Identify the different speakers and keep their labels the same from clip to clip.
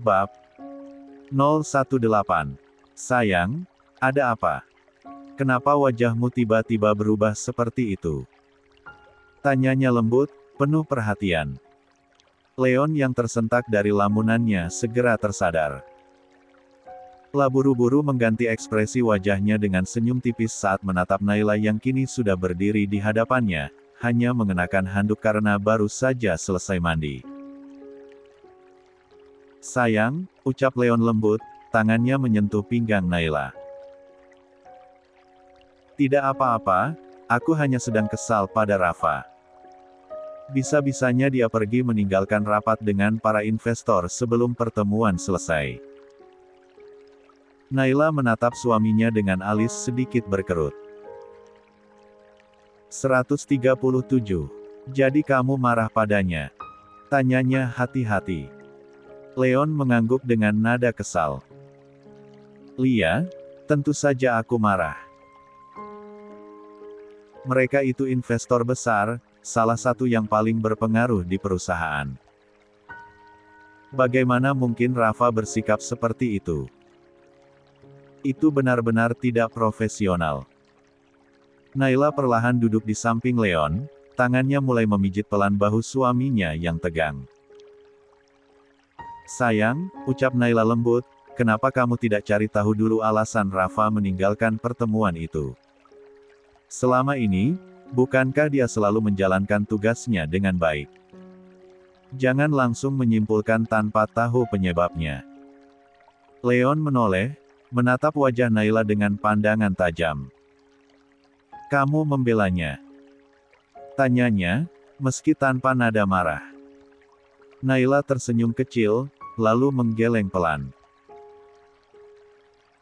Speaker 1: Bab 018. Sayang, ada apa? Kenapa wajahmu tiba-tiba berubah seperti itu? Tanyanya lembut, penuh perhatian. Leon yang tersentak dari lamunannya segera tersadar. Lah buru-buru mengganti ekspresi wajahnya dengan senyum tipis saat menatap Naila yang kini sudah berdiri di hadapannya, hanya mengenakan handuk karena baru saja selesai mandi. Sayang, ucap Leon lembut, tangannya menyentuh pinggang Naila. Tidak apa-apa, aku hanya sedang kesal pada Rafa. Bisa-bisanya dia pergi meninggalkan rapat dengan para investor sebelum pertemuan selesai. Naila menatap suaminya dengan alis sedikit berkerut. 137. Jadi kamu marah padanya? Tanyanya hati-hati. Leon mengangguk dengan nada kesal. Lia, tentu saja aku marah. Mereka itu investor besar, salah satu yang paling berpengaruh di perusahaan. Bagaimana mungkin Rafa bersikap seperti itu? Itu benar-benar tidak profesional. Naila perlahan duduk di samping Leon, tangannya mulai memijit pelan bahu suaminya yang tegang. Sayang, ucap Naila lembut, kenapa kamu tidak cari tahu dulu alasan Rafa meninggalkan pertemuan itu? Selama ini, bukankah dia selalu menjalankan tugasnya dengan baik? Jangan langsung menyimpulkan tanpa tahu penyebabnya. Leon menoleh, menatap wajah Naila dengan pandangan tajam. Kamu membelanya? Tanyanya, meski tanpa nada marah. Naila tersenyum kecil, lalu menggeleng pelan.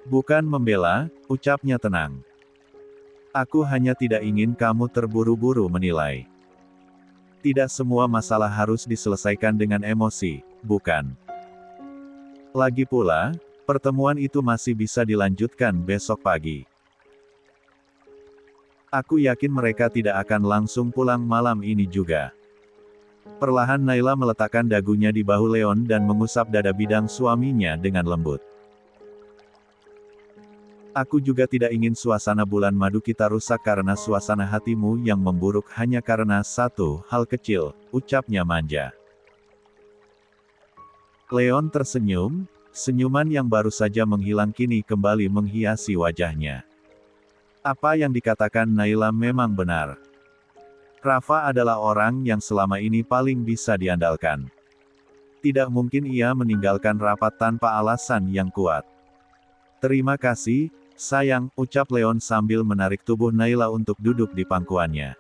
Speaker 1: Bukan membela, ucapnya tenang. Aku hanya tidak ingin kamu terburu-buru menilai. Tidak semua masalah harus diselesaikan dengan emosi, bukan? Lagi pula, pertemuan itu masih bisa dilanjutkan besok pagi. Aku yakin mereka tidak akan langsung pulang malam ini juga. Perlahan Naila meletakkan dagunya di bahu Leon dan mengusap dada bidang suaminya dengan lembut. Aku juga tidak ingin suasana bulan madu kita rusak karena suasana hatimu yang memburuk hanya karena satu hal kecil, ucapnya manja. Leon tersenyum, senyuman yang baru saja menghilang kini kembali menghiasi wajahnya. Apa yang dikatakan Naila memang benar. Rafa adalah orang yang selama ini paling bisa diandalkan. Tidak mungkin ia meninggalkan rapat tanpa alasan yang kuat. Terima kasih, sayang, ucap Leon sambil menarik tubuh Naila untuk duduk di pangkuannya.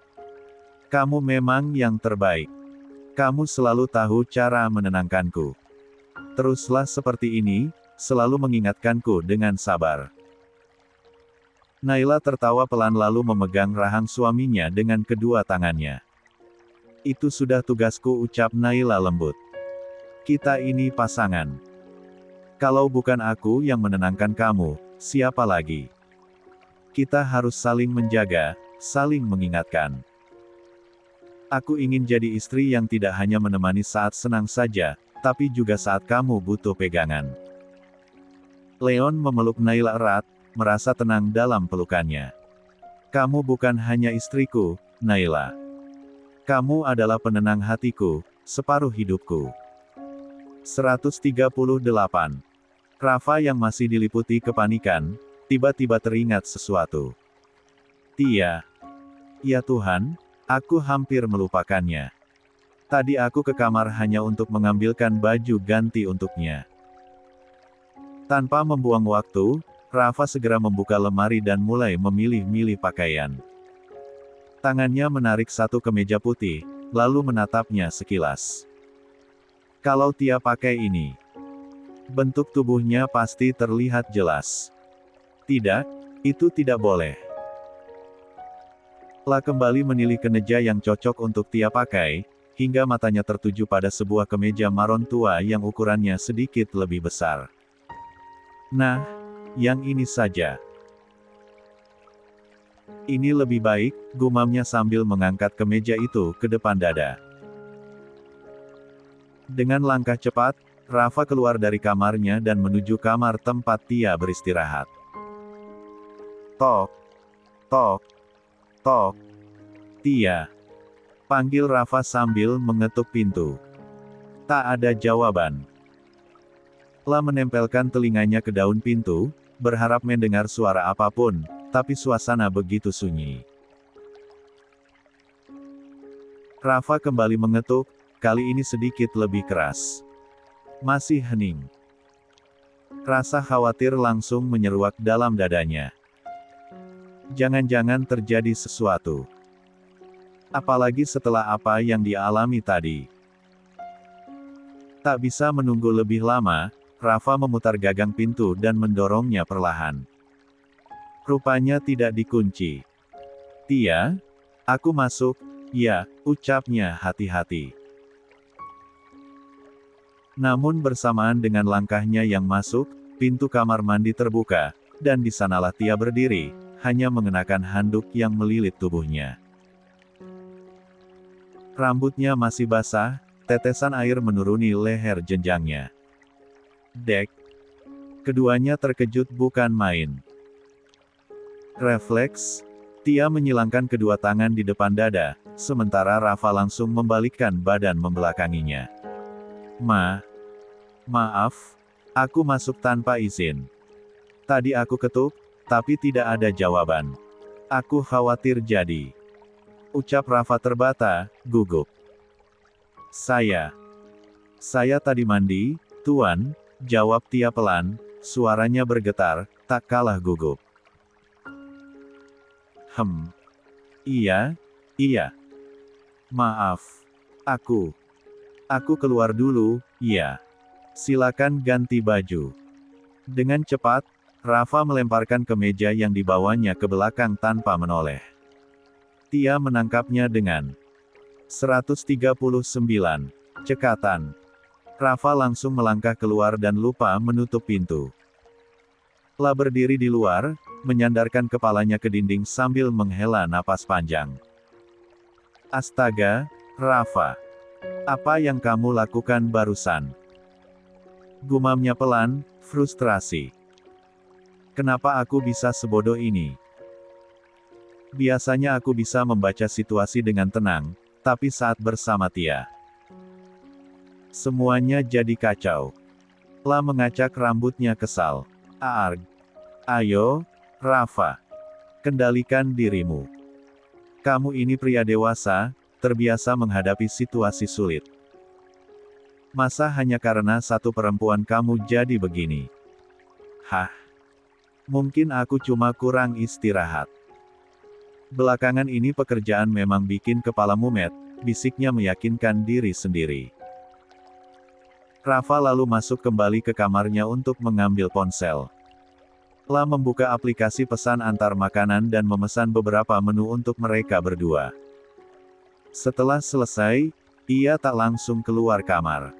Speaker 1: Kamu memang yang terbaik. Kamu selalu tahu cara menenangkanku. Teruslah seperti ini, selalu mengingatkanku dengan sabar. Naila tertawa pelan lalu memegang rahang suaminya dengan kedua tangannya. Itu sudah tugasku, ucap Naila lembut. Kita ini pasangan. Kalau bukan aku yang menenangkan kamu, siapa lagi? Kita harus saling menjaga, saling mengingatkan. Aku ingin jadi istri yang tidak hanya menemani saat senang saja, tapi juga saat kamu butuh pegangan. Leon memeluk Naila erat, merasa tenang dalam pelukannya. Kamu bukan hanya istriku, Naila. Kamu adalah penenang hatiku, separuh hidupku. 138. Rafa yang masih diliputi kepanikan, tiba-tiba teringat sesuatu. Ya Tuhan, aku hampir melupakannya. Tadi aku ke kamar hanya untuk mengambilkan baju ganti untuknya. Tanpa membuang waktu, Rafa segera membuka lemari dan mulai memilih-milih pakaian. Tangannya menarik satu kemeja putih, lalu menatapnya sekilas. Kalau Tia pakai ini, bentuk tubuhnya pasti terlihat jelas. Tidak, itu tidak boleh. Lah kembali menilih kemeja yang cocok untuk Tia pakai, hingga matanya tertuju pada sebuah kemeja maron tua yang ukurannya sedikit lebih besar. Nah, yang ini saja. Ini lebih baik, gumamnya sambil mengangkat kemeja itu ke depan dada. Dengan langkah cepat, Rafa keluar dari kamarnya dan menuju kamar tempat Tia beristirahat. Tok, tok, tok. Tia, panggil Rafa sambil mengetuk pintu. Tak ada jawaban. La menempelkan telinganya ke daun pintu, berharap mendengar suara apapun, tapi suasana begitu sunyi. Rafa kembali mengetuk, kali ini sedikit lebih keras. Masih hening. Rasa khawatir langsung menyeruak dalam dadanya. Jangan-jangan terjadi sesuatu. Apalagi setelah apa yang dia alami tadi. Tak bisa menunggu lebih lama, Rafa memutar gagang pintu dan mendorongnya perlahan. Rupanya tidak dikunci. Tia, aku masuk, ya, ucapnya hati-hati. Namun bersamaan dengan langkahnya yang masuk, pintu kamar mandi terbuka, dan di sanalah Tia berdiri, hanya mengenakan handuk yang melilit tubuhnya. Rambutnya masih basah, tetesan air menuruni leher jenjangnya. Dek. Keduanya terkejut bukan main. Refleks, Tia menyilangkan kedua tangan di depan dada, sementara Rafa langsung membalikkan badan membelakanginya. Maaf, aku masuk tanpa izin. Tadi aku ketuk, tapi tidak ada jawaban. Aku khawatir jadi. Ucap Rafa terbata, gugup. Saya tadi mandi, Tuan, jawab Tia pelan, suaranya bergetar, tak kalah gugup. Iya. Maaf. Aku keluar dulu, ya. Silakan ganti baju. Dengan cepat, Rafa melemparkan kemeja yang dibawanya ke belakang tanpa menoleh. Tia menangkapnya dengan 139 cekatan. Rafa langsung melangkah keluar dan lupa menutup pintu. La berdiri di luar, menyandarkan kepalanya ke dinding sambil menghela napas panjang. Astaga, Rafa. Apa yang kamu lakukan barusan? Gumamnya pelan, frustrasi. Kenapa aku bisa sebodoh ini? Biasanya aku bisa membaca situasi dengan tenang, tapi saat bersama Tia, semuanya jadi kacau. La mengacak rambutnya kesal. Aarg. Ayo, Rafa. Kendalikan dirimu. Kamu ini pria dewasa, terbiasa menghadapi situasi sulit. Masa hanya karena satu perempuan kamu jadi begini? Hah? Mungkin aku cuma kurang istirahat. Belakangan ini pekerjaan memang bikin kepala mumet, bisiknya meyakinkan diri sendiri. Rafa lalu masuk kembali ke kamarnya untuk mengambil ponsel. La membuka aplikasi pesan antar makanan dan memesan beberapa menu untuk mereka berdua. Setelah selesai, ia tak langsung keluar kamar.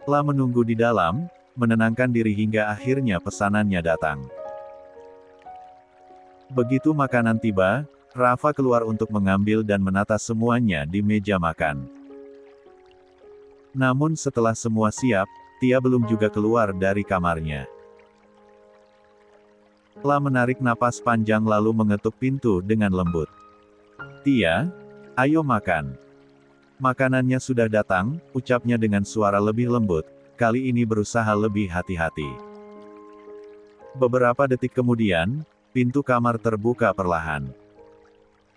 Speaker 1: La menunggu di dalam, menenangkan diri hingga akhirnya pesanannya datang. Begitu makanan tiba, Rafa keluar untuk mengambil dan menata semuanya di meja makan. Namun setelah semua siap, Tia belum juga keluar dari kamarnya. La menarik napas panjang lalu mengetuk pintu dengan lembut. Tia, ayo makan. Makanannya sudah datang, ucapnya dengan suara lebih lembut, kali ini berusaha lebih hati-hati. Beberapa detik kemudian, pintu kamar terbuka perlahan.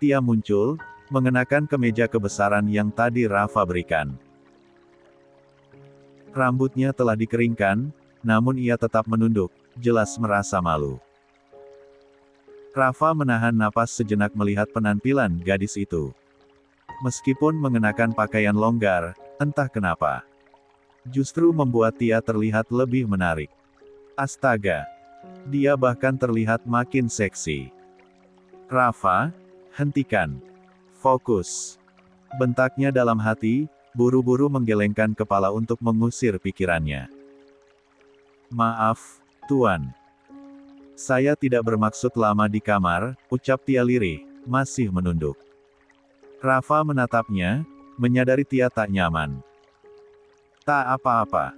Speaker 1: Tia muncul, mengenakan kemeja kebesaran yang tadi Rafa berikan. Rambutnya telah dikeringkan, namun ia tetap menunduk, jelas merasa malu. Rafa menahan napas sejenak melihat penampilan gadis itu. Meskipun mengenakan pakaian longgar, entah kenapa, justru membuat Tia terlihat lebih menarik. Astaga! Dia bahkan terlihat makin seksi. Rafa, hentikan. Fokus. Bentaknya dalam hati, buru-buru menggelengkan kepala untuk mengusir pikirannya. Maaf, Tuan. Saya tidak bermaksud lama di kamar, ucap Tia lirih, masih menunduk. Rafa menatapnya, menyadari Tia tak nyaman. Tak apa-apa.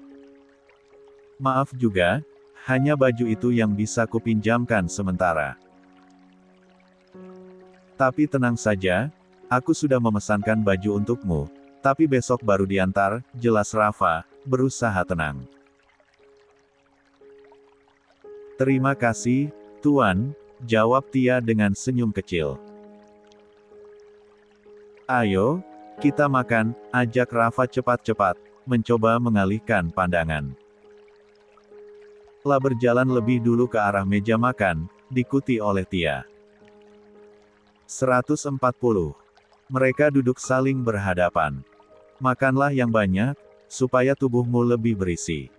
Speaker 1: Maaf juga, hanya baju itu yang bisa kupinjamkan sementara. Tapi tenang saja, aku sudah memesankan baju untukmu, tapi besok baru diantar, jelas Rafa, berusaha tenang. Terima kasih, Tuan, jawab Tia dengan senyum kecil. Ayo, kita makan, ajak Rafa cepat-cepat, mencoba mengalihkan pandangan. La berjalan lebih dulu ke arah meja makan, diikuti oleh Tia. 140. Mereka duduk saling berhadapan. Makanlah yang banyak, supaya tubuhmu lebih berisi.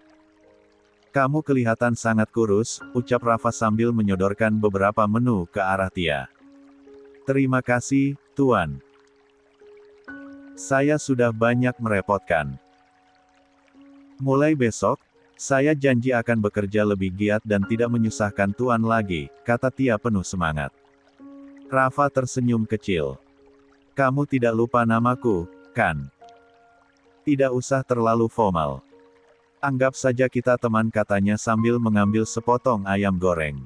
Speaker 1: Kamu kelihatan sangat kurus, ucap Rafa sambil menyodorkan beberapa menu ke arah Tia. Terima kasih, Tuan. Saya sudah banyak merepotkan. Mulai besok, saya janji akan bekerja lebih giat dan tidak menyusahkan Tuan lagi, kata Tia penuh semangat. Rafa tersenyum kecil. Kamu tidak lupa namaku, kan? Tidak usah terlalu formal. Anggap saja kita teman, katanya sambil mengambil sepotong ayam goreng.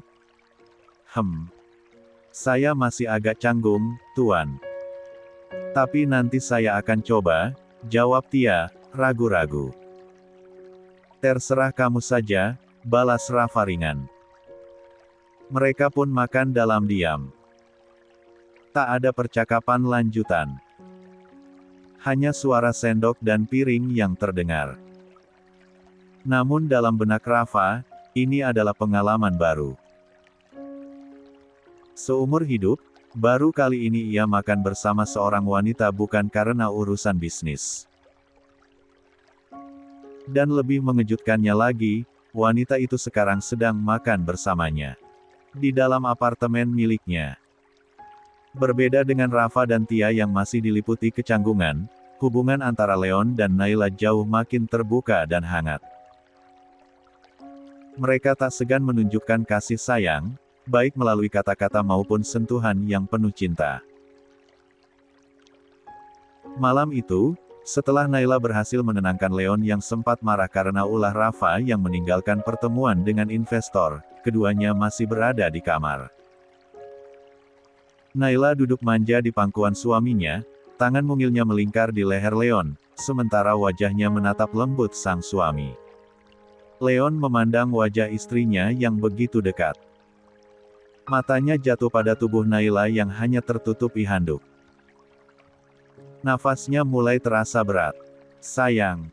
Speaker 1: Saya masih agak canggung, Tuan. Tapi nanti saya akan coba, jawab Tia, ragu-ragu. Terserah kamu saja, balas Rafa ringan. Mereka pun makan dalam diam. Tak ada percakapan lanjutan. Hanya suara sendok dan piring yang terdengar. Namun dalam benak Rafa, ini adalah pengalaman baru. Seumur hidup, baru kali ini ia makan bersama seorang wanita bukan karena urusan bisnis. Dan lebih mengejutkannya lagi, wanita itu sekarang sedang makan bersamanya. Di dalam apartemen miliknya. Berbeda dengan Rafa dan Tia yang masih diliputi kecanggungan, hubungan antara Leon dan Naila jauh makin terbuka dan hangat. Mereka tak segan menunjukkan kasih sayang, baik melalui kata-kata maupun sentuhan yang penuh cinta. Malam itu, setelah Naila berhasil menenangkan Leon yang sempat marah karena ulah Rafa yang meninggalkan pertemuan dengan investor, keduanya masih berada di kamar. Naila duduk manja di pangkuan suaminya, tangan mungilnya melingkar di leher Leon, sementara wajahnya menatap lembut sang suami. Leon memandang wajah istrinya yang begitu dekat. Matanya jatuh pada tubuh Naila yang hanya tertutupi handuk. Nafasnya mulai terasa berat. Sayang,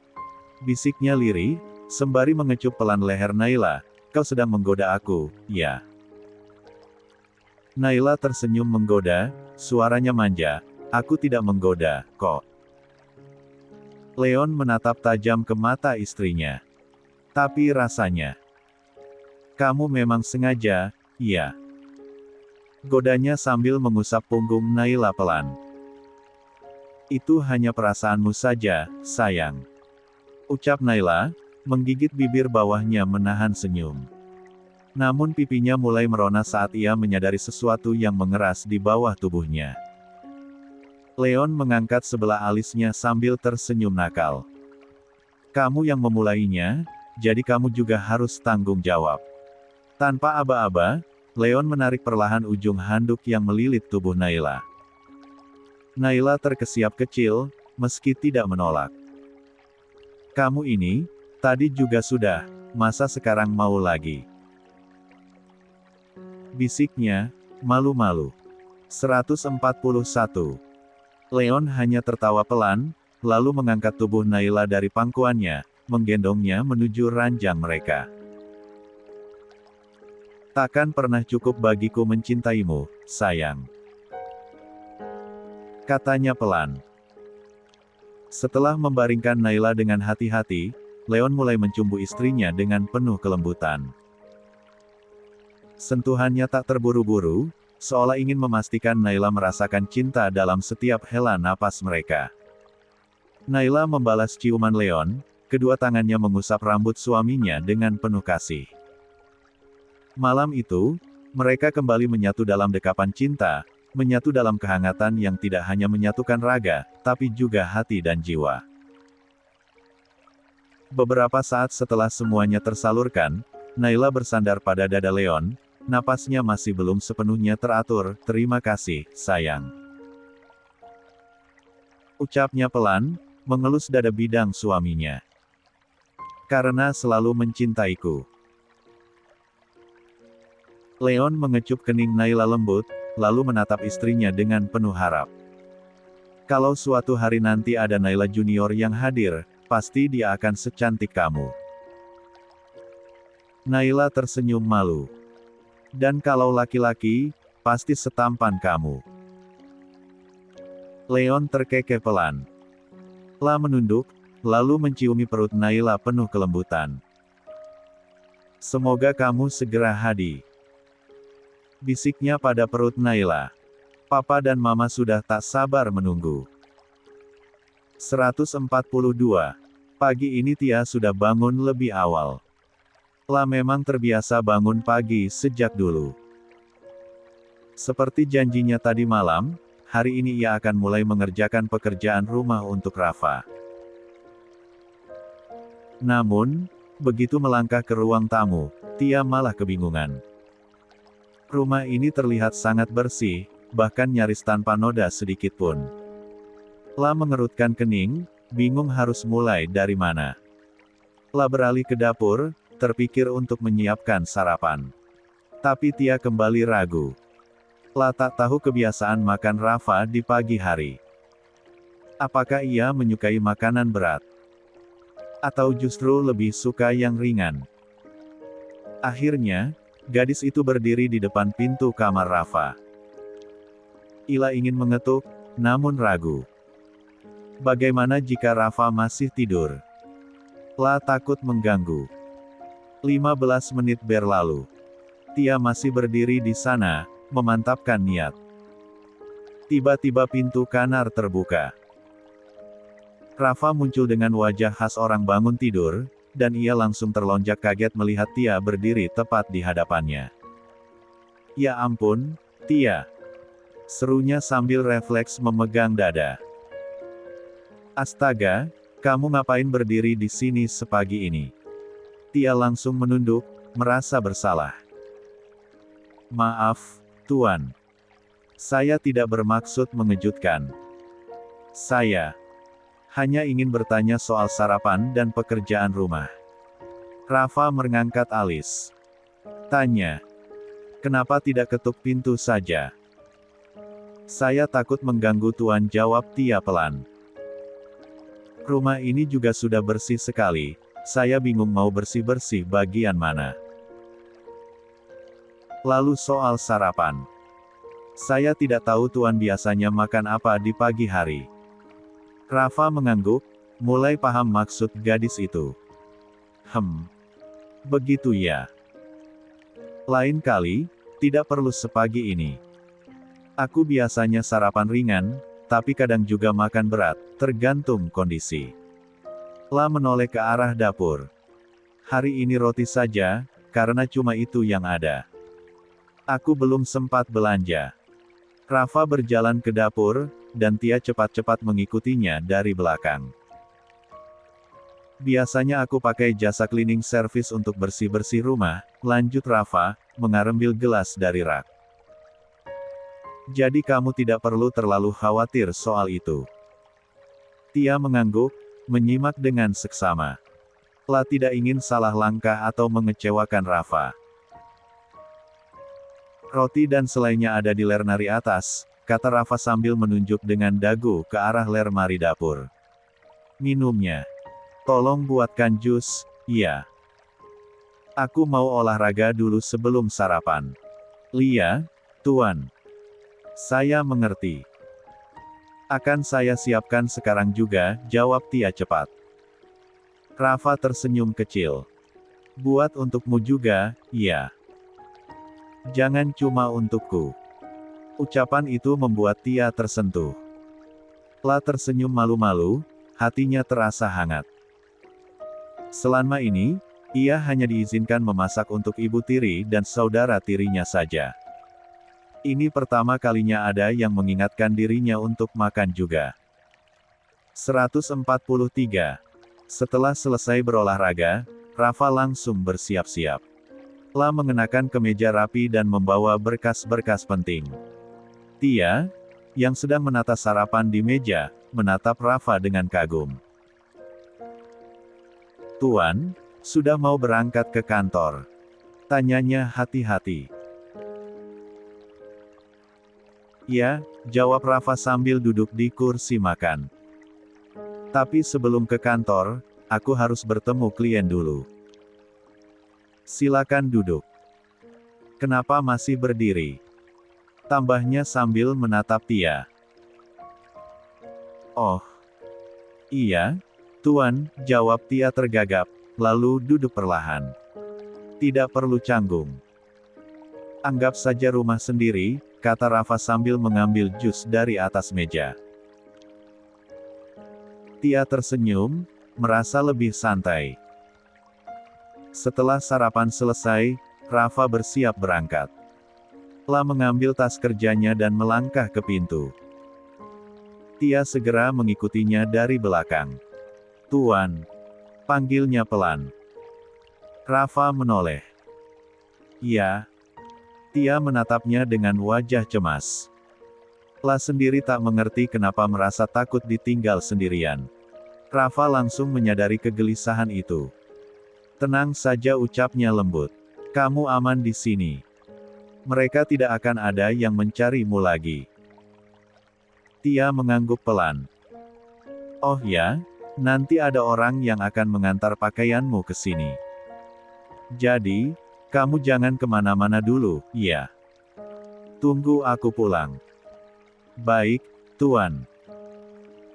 Speaker 1: bisiknya lirih, sembari mengecup pelan leher Naila, kau sedang menggoda aku, ya? Naila tersenyum menggoda, suaranya manja, aku tidak menggoda, kok. Leon menatap tajam ke mata istrinya. Tapi rasanya, kamu memang sengaja, iya? Godanya sambil mengusap punggung Naila pelan. Itu hanya perasaanmu saja, sayang. Ucap Naila, menggigit bibir bawahnya menahan senyum. Namun pipinya mulai merona saat ia menyadari sesuatu yang mengeras di bawah tubuhnya. Leon mengangkat sebelah alisnya sambil tersenyum nakal. Kamu yang memulainya, jadi kamu juga harus tanggung jawab. Tanpa aba-aba, Leon menarik perlahan ujung handuk yang melilit tubuh Naila. Naila terkesiap kecil, meski tidak menolak. Kamu ini, tadi juga sudah, masa sekarang mau lagi? Bisiknya, malu-malu. 141. Leon hanya tertawa pelan, lalu mengangkat tubuh Naila dari pangkuannya, menggendongnya menuju ranjang mereka. Takkan pernah cukup bagiku mencintaimu, sayang. Katanya pelan. Setelah membaringkan Naila dengan hati-hati, Leon mulai mencumbu istrinya dengan penuh kelembutan. Sentuhannya tak terburu-buru, seolah ingin memastikan Naila merasakan cinta dalam setiap hela napas mereka. Naila membalas ciuman Leon, kedua tangannya mengusap rambut suaminya dengan penuh kasih. Malam itu, mereka kembali menyatu dalam dekapan cinta, menyatu dalam kehangatan yang tidak hanya menyatukan raga, tapi juga hati dan jiwa. Beberapa saat setelah semuanya tersalurkan, Naila bersandar pada dada Leon, napasnya masih belum sepenuhnya teratur. "Terima kasih, sayang," ucapnya pelan, mengelus dada bidang suaminya. "Karena selalu mencintaiku." Leon mengecup kening Naila lembut, lalu menatap istrinya dengan penuh harap. "Kalau suatu hari nanti ada Naila Junior yang hadir, pasti dia akan secantik kamu." Naila tersenyum malu. "Dan kalau laki-laki, pasti setampan kamu." Leon terkekeh pelan. La menunduk, lalu menciumi perut Naila penuh kelembutan. "Semoga kamu segera hadir," bisiknya pada perut Naila. "Papa dan Mama sudah tak sabar menunggu." 142. Pagi ini Tia sudah bangun lebih awal. La memang terbiasa bangun pagi sejak dulu. Seperti janjinya tadi malam, hari ini ia akan mulai mengerjakan pekerjaan rumah untuk Rafa. Namun, begitu melangkah ke ruang tamu, Tia malah kebingungan. Rumah ini terlihat sangat bersih, bahkan nyaris tanpa noda sedikit pun. La mengerutkan kening, bingung harus mulai dari mana. La beralih ke dapur, terpikir untuk menyiapkan sarapan. Tapi Tia kembali ragu. La tak tahu kebiasaan makan Rafa di pagi hari. Apakah ia menyukai makanan berat? Atau justru lebih suka yang ringan? Akhirnya, gadis itu berdiri di depan pintu kamar Rafa. Ila ingin mengetuk, namun ragu. Bagaimana jika Rafa masih tidur? La takut mengganggu. 15 menit berlalu. Tia masih berdiri di sana, memantapkan niat. Tiba-tiba pintu kamar terbuka. Rafa muncul dengan wajah khas orang bangun tidur, dan ia langsung terlonjak kaget melihat Tia berdiri tepat di hadapannya. "Ya ampun, Tia!" serunya sambil refleks memegang dada. "Astaga, kamu ngapain berdiri di sini sepagi ini?" Tia langsung menunduk, merasa bersalah. "Maaf, Tuan. Saya tidak bermaksud mengejutkan. Saya hanya ingin bertanya soal sarapan dan pekerjaan rumah." Rafa mengangkat alis. Tanya. "Kenapa tidak ketuk pintu saja?" "Saya takut mengganggu Tuan," jawab Tia pelan. "Rumah ini juga sudah bersih sekali, saya bingung mau bersih-bersih bagian mana. Lalu soal sarapan. Saya tidak tahu Tuan biasanya makan apa di pagi hari." Rafa mengangguk, mulai paham maksud gadis itu. Begitu ya. Lain kali, tidak perlu sepagi ini. Aku biasanya sarapan ringan, tapi kadang juga makan berat, tergantung kondisi." La menoleh ke arah dapur. "Hari ini roti saja, karena cuma itu yang ada. Aku belum sempat belanja." Rafa berjalan ke dapur, dan Tia cepat-cepat mengikutinya dari belakang. "Biasanya aku pakai jasa cleaning service untuk bersih-bersih rumah," lanjut Rafa, mengambil gelas dari rak. "Jadi kamu tidak perlu terlalu khawatir soal itu." Tia mengangguk, menyimak dengan seksama. La tidak ingin salah langkah atau mengecewakan Rafa. "Roti dan selainya ada di lemari atas," kata Rafa sambil menunjuk dengan dagu ke arah lemari dapur. "Minumnya. Tolong buatkan jus, iya. Aku mau olahraga dulu sebelum sarapan." "Lia, Tuan. Saya mengerti. Akan saya siapkan sekarang juga," jawab Tia cepat. Rafa tersenyum kecil. "Buat untukmu juga, ya. Jangan cuma untukku." Ucapan itu membuat Tia tersentuh. La tersenyum malu-malu, hatinya terasa hangat. Selama ini, ia hanya diizinkan memasak untuk ibu tiri dan saudara tirinya saja. Ini pertama kalinya ada yang mengingatkan dirinya untuk makan juga. 143. Setelah selesai berolahraga, Rafa langsung bersiap-siap. La mengenakan kemeja rapi dan membawa berkas-berkas penting. Tia, yang sedang menata sarapan di meja, menatap Rafa dengan kagum. "Tuan, sudah mau berangkat ke kantor?" tanyanya hati-hati. "Ya," jawab Rafa sambil duduk di kursi makan. "Tapi sebelum ke kantor, aku harus bertemu klien dulu." "Silakan duduk." "Kenapa masih berdiri?" tambahnya sambil menatap Tia. "Oh, iya, Tuan," jawab Tia tergagap, lalu duduk perlahan. "Tidak perlu canggung. Anggap saja rumah sendiri," kata Rafa sambil mengambil jus dari atas meja. Tia tersenyum, merasa lebih santai. Setelah sarapan selesai, Rafa bersiap berangkat. La mengambil tas kerjanya dan melangkah ke pintu. Tia segera mengikutinya dari belakang. "Tuan," panggilnya pelan. Rafa menoleh. "Ya." Tia menatapnya dengan wajah cemas. La sendiri tak mengerti kenapa merasa takut ditinggal sendirian. Rafa langsung menyadari kegelisahan itu. "Tenang saja," ucapnya lembut. "Kamu aman di sini. Mereka tidak akan ada yang mencarimu lagi." Tia mengangguk pelan. "Oh ya, nanti ada orang yang akan mengantar pakaianmu ke sini. Jadi, kamu jangan kemana-mana dulu, ya? Tunggu aku pulang." "Baik, Tuan.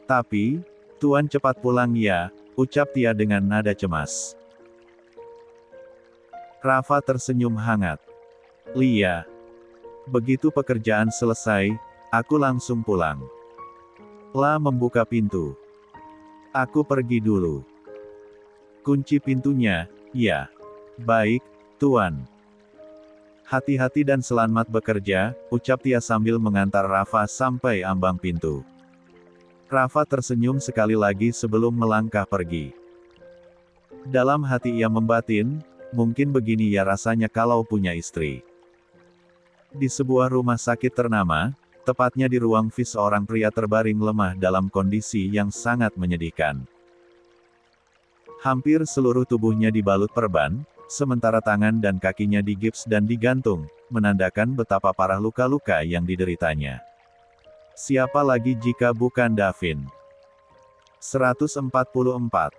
Speaker 1: Tapi, Tuan cepat pulang ya," ucap Tia dengan nada cemas. Rafa tersenyum hangat. "Lia. Begitu pekerjaan selesai, aku langsung pulang." La membuka pintu. "Aku pergi dulu." "Kunci pintunya, ya." "Baik, Tuan. Hati-hati dan selamat bekerja," ucap Tia sambil mengantar Rafa sampai ambang pintu. Rafa tersenyum sekali lagi sebelum melangkah pergi. Dalam hati ia membatin, mungkin begini ya rasanya kalau punya istri. Di sebuah rumah sakit ternama, tepatnya di ruang VIS seorang pria terbaring lemah dalam kondisi yang sangat menyedihkan. Hampir seluruh tubuhnya dibalut perban, sementara tangan dan kakinya digips dan digantung, menandakan betapa parah luka-luka yang dideritanya. Siapa lagi jika bukan Davin? 144.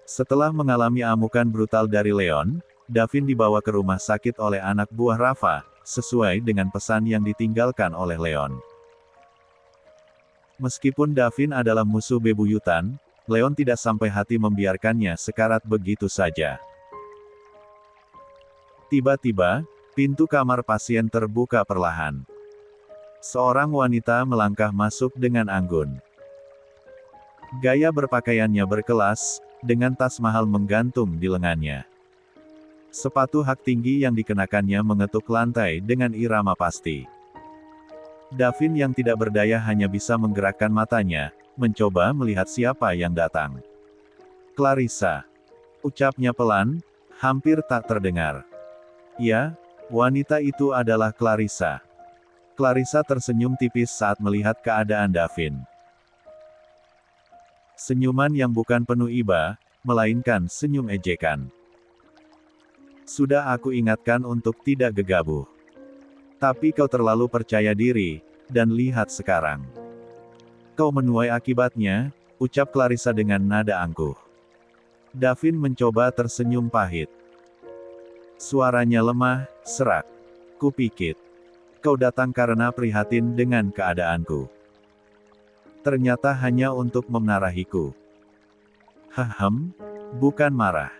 Speaker 1: Setelah mengalami amukan brutal dari Leon, Davin dibawa ke rumah sakit oleh anak buah Rafa, sesuai dengan pesan yang ditinggalkan oleh Leon. Meskipun Davin adalah musuh bebuyutan, Leon tidak sampai hati membiarkannya sekarat begitu saja. Tiba-tiba, pintu kamar pasien terbuka perlahan. Seorang wanita melangkah masuk dengan anggun. Gaya berpakaiannya berkelas, dengan tas mahal menggantung di lengannya. Sepatu hak tinggi yang dikenakannya mengetuk lantai dengan irama pasti. Davin yang tidak berdaya hanya bisa menggerakkan matanya, mencoba melihat siapa yang datang. "Clarissa," ucapnya pelan, hampir tak terdengar. "Ya, wanita itu adalah Clarissa." Clarissa tersenyum tipis saat melihat keadaan Davin. Senyuman yang bukan penuh iba, melainkan senyum ejekan. "Sudah aku ingatkan untuk tidak gegabah. Tapi kau terlalu percaya diri, dan lihat sekarang. Kau menuai akibatnya," ucap Clarissa dengan nada angkuh. Davin mencoba tersenyum pahit. Suaranya lemah, serak. "Kupikir kau datang karena prihatin dengan keadaanku. Ternyata hanya untuk memenarahiku." "Hahem, bukan marah.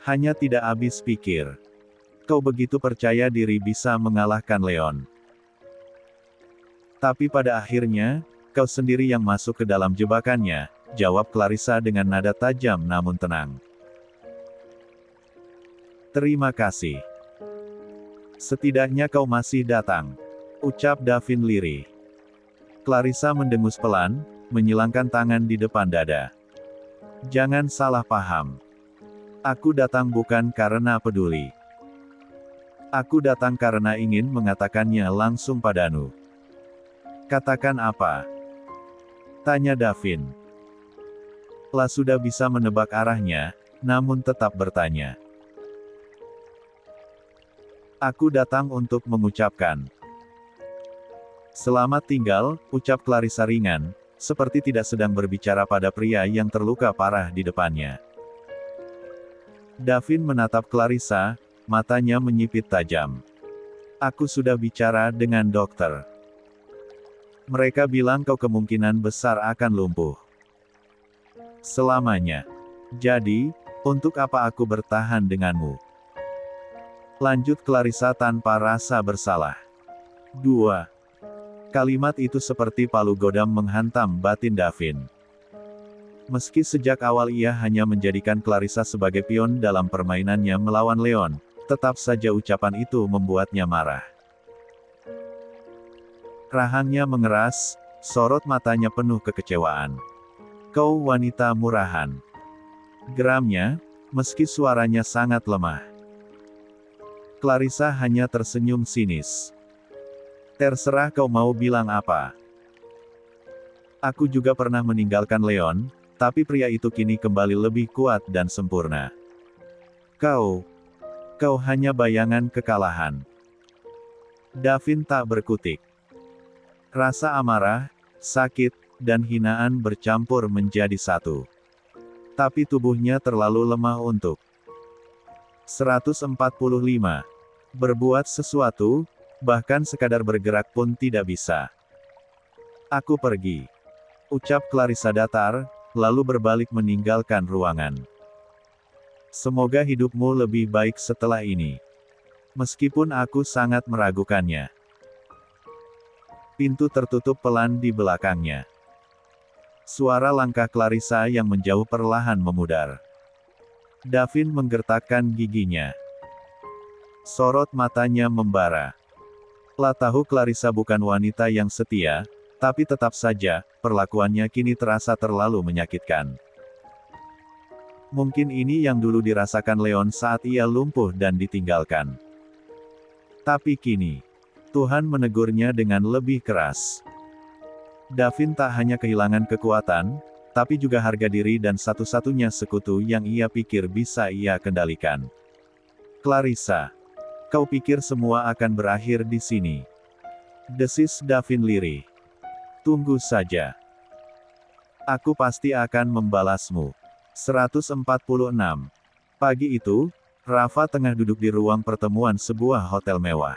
Speaker 1: Hanya tidak habis pikir. Kau begitu percaya diri bisa mengalahkan Leon. Tapi pada akhirnya, kau sendiri yang masuk ke dalam jebakannya," jawab Clarissa dengan nada tajam namun tenang. "Terima kasih. Setidaknya kau masih datang," ucap Davin lirih. Clarissa mendengus pelan, menyilangkan tangan di depan dada. Jangan salah paham. Aku datang bukan karena peduli. Aku datang karena ingin mengatakannya langsung padamu. Katakan apa? Tanya Davin. La sudah bisa menebak arahnya, namun tetap bertanya. Aku datang untuk mengucapkan. Selamat tinggal, ucap Clarissa ringan, seperti tidak sedang berbicara pada pria yang terluka parah di depannya. Davin menatap Clarissa, matanya menyipit tajam. Aku sudah bicara dengan dokter. Mereka bilang kau kemungkinan besar akan lumpuh. Selamanya. Jadi, untuk apa aku bertahan denganmu? Lanjut Clarissa tanpa rasa bersalah. 2. Kalimat itu seperti palu godam menghantam batin Davin. Meski sejak awal ia hanya menjadikan Clarissa sebagai pion dalam permainannya melawan Leon, tetap saja ucapan itu membuatnya marah. Rahangnya mengeras, sorot matanya penuh kekecewaan. Kau wanita murahan. Geramnya, meski suaranya sangat lemah. Clarissa hanya tersenyum sinis. Terserah kau mau bilang apa. Aku juga pernah meninggalkan Leon, tapi pria itu kini kembali lebih kuat dan sempurna. Kau hanya bayangan kekalahan. Davin tak berkutik. Rasa amarah, sakit, dan hinaan bercampur menjadi satu. Tapi tubuhnya terlalu lemah untuk 145. Berbuat sesuatu, bahkan sekadar bergerak pun tidak bisa. Aku pergi. Ucap Clarissa datar, lalu berbalik meninggalkan ruangan. Semoga hidupmu lebih baik setelah ini. Meskipun aku sangat meragukannya. Pintu tertutup pelan di belakangnya. Suara langkah Clarissa yang menjauh perlahan memudar. Davin menggertakkan giginya. Sorot matanya membara. La tahu Clarissa bukan wanita yang setia, tapi tetap saja, perlakuannya kini terasa terlalu menyakitkan. Mungkin ini yang dulu dirasakan Leon saat ia lumpuh dan ditinggalkan. Tapi kini, Tuhan menegurnya dengan lebih keras. Davin tak hanya kehilangan kekuatan, tapi juga harga diri dan satu-satunya sekutu yang ia pikir bisa ia kendalikan. Clarissa, kau pikir semua akan berakhir di sini? Desis Davin lirih. Tunggu saja. Aku pasti akan membalasmu. 146. Pagi itu, Rafa tengah duduk di ruang pertemuan sebuah hotel mewah.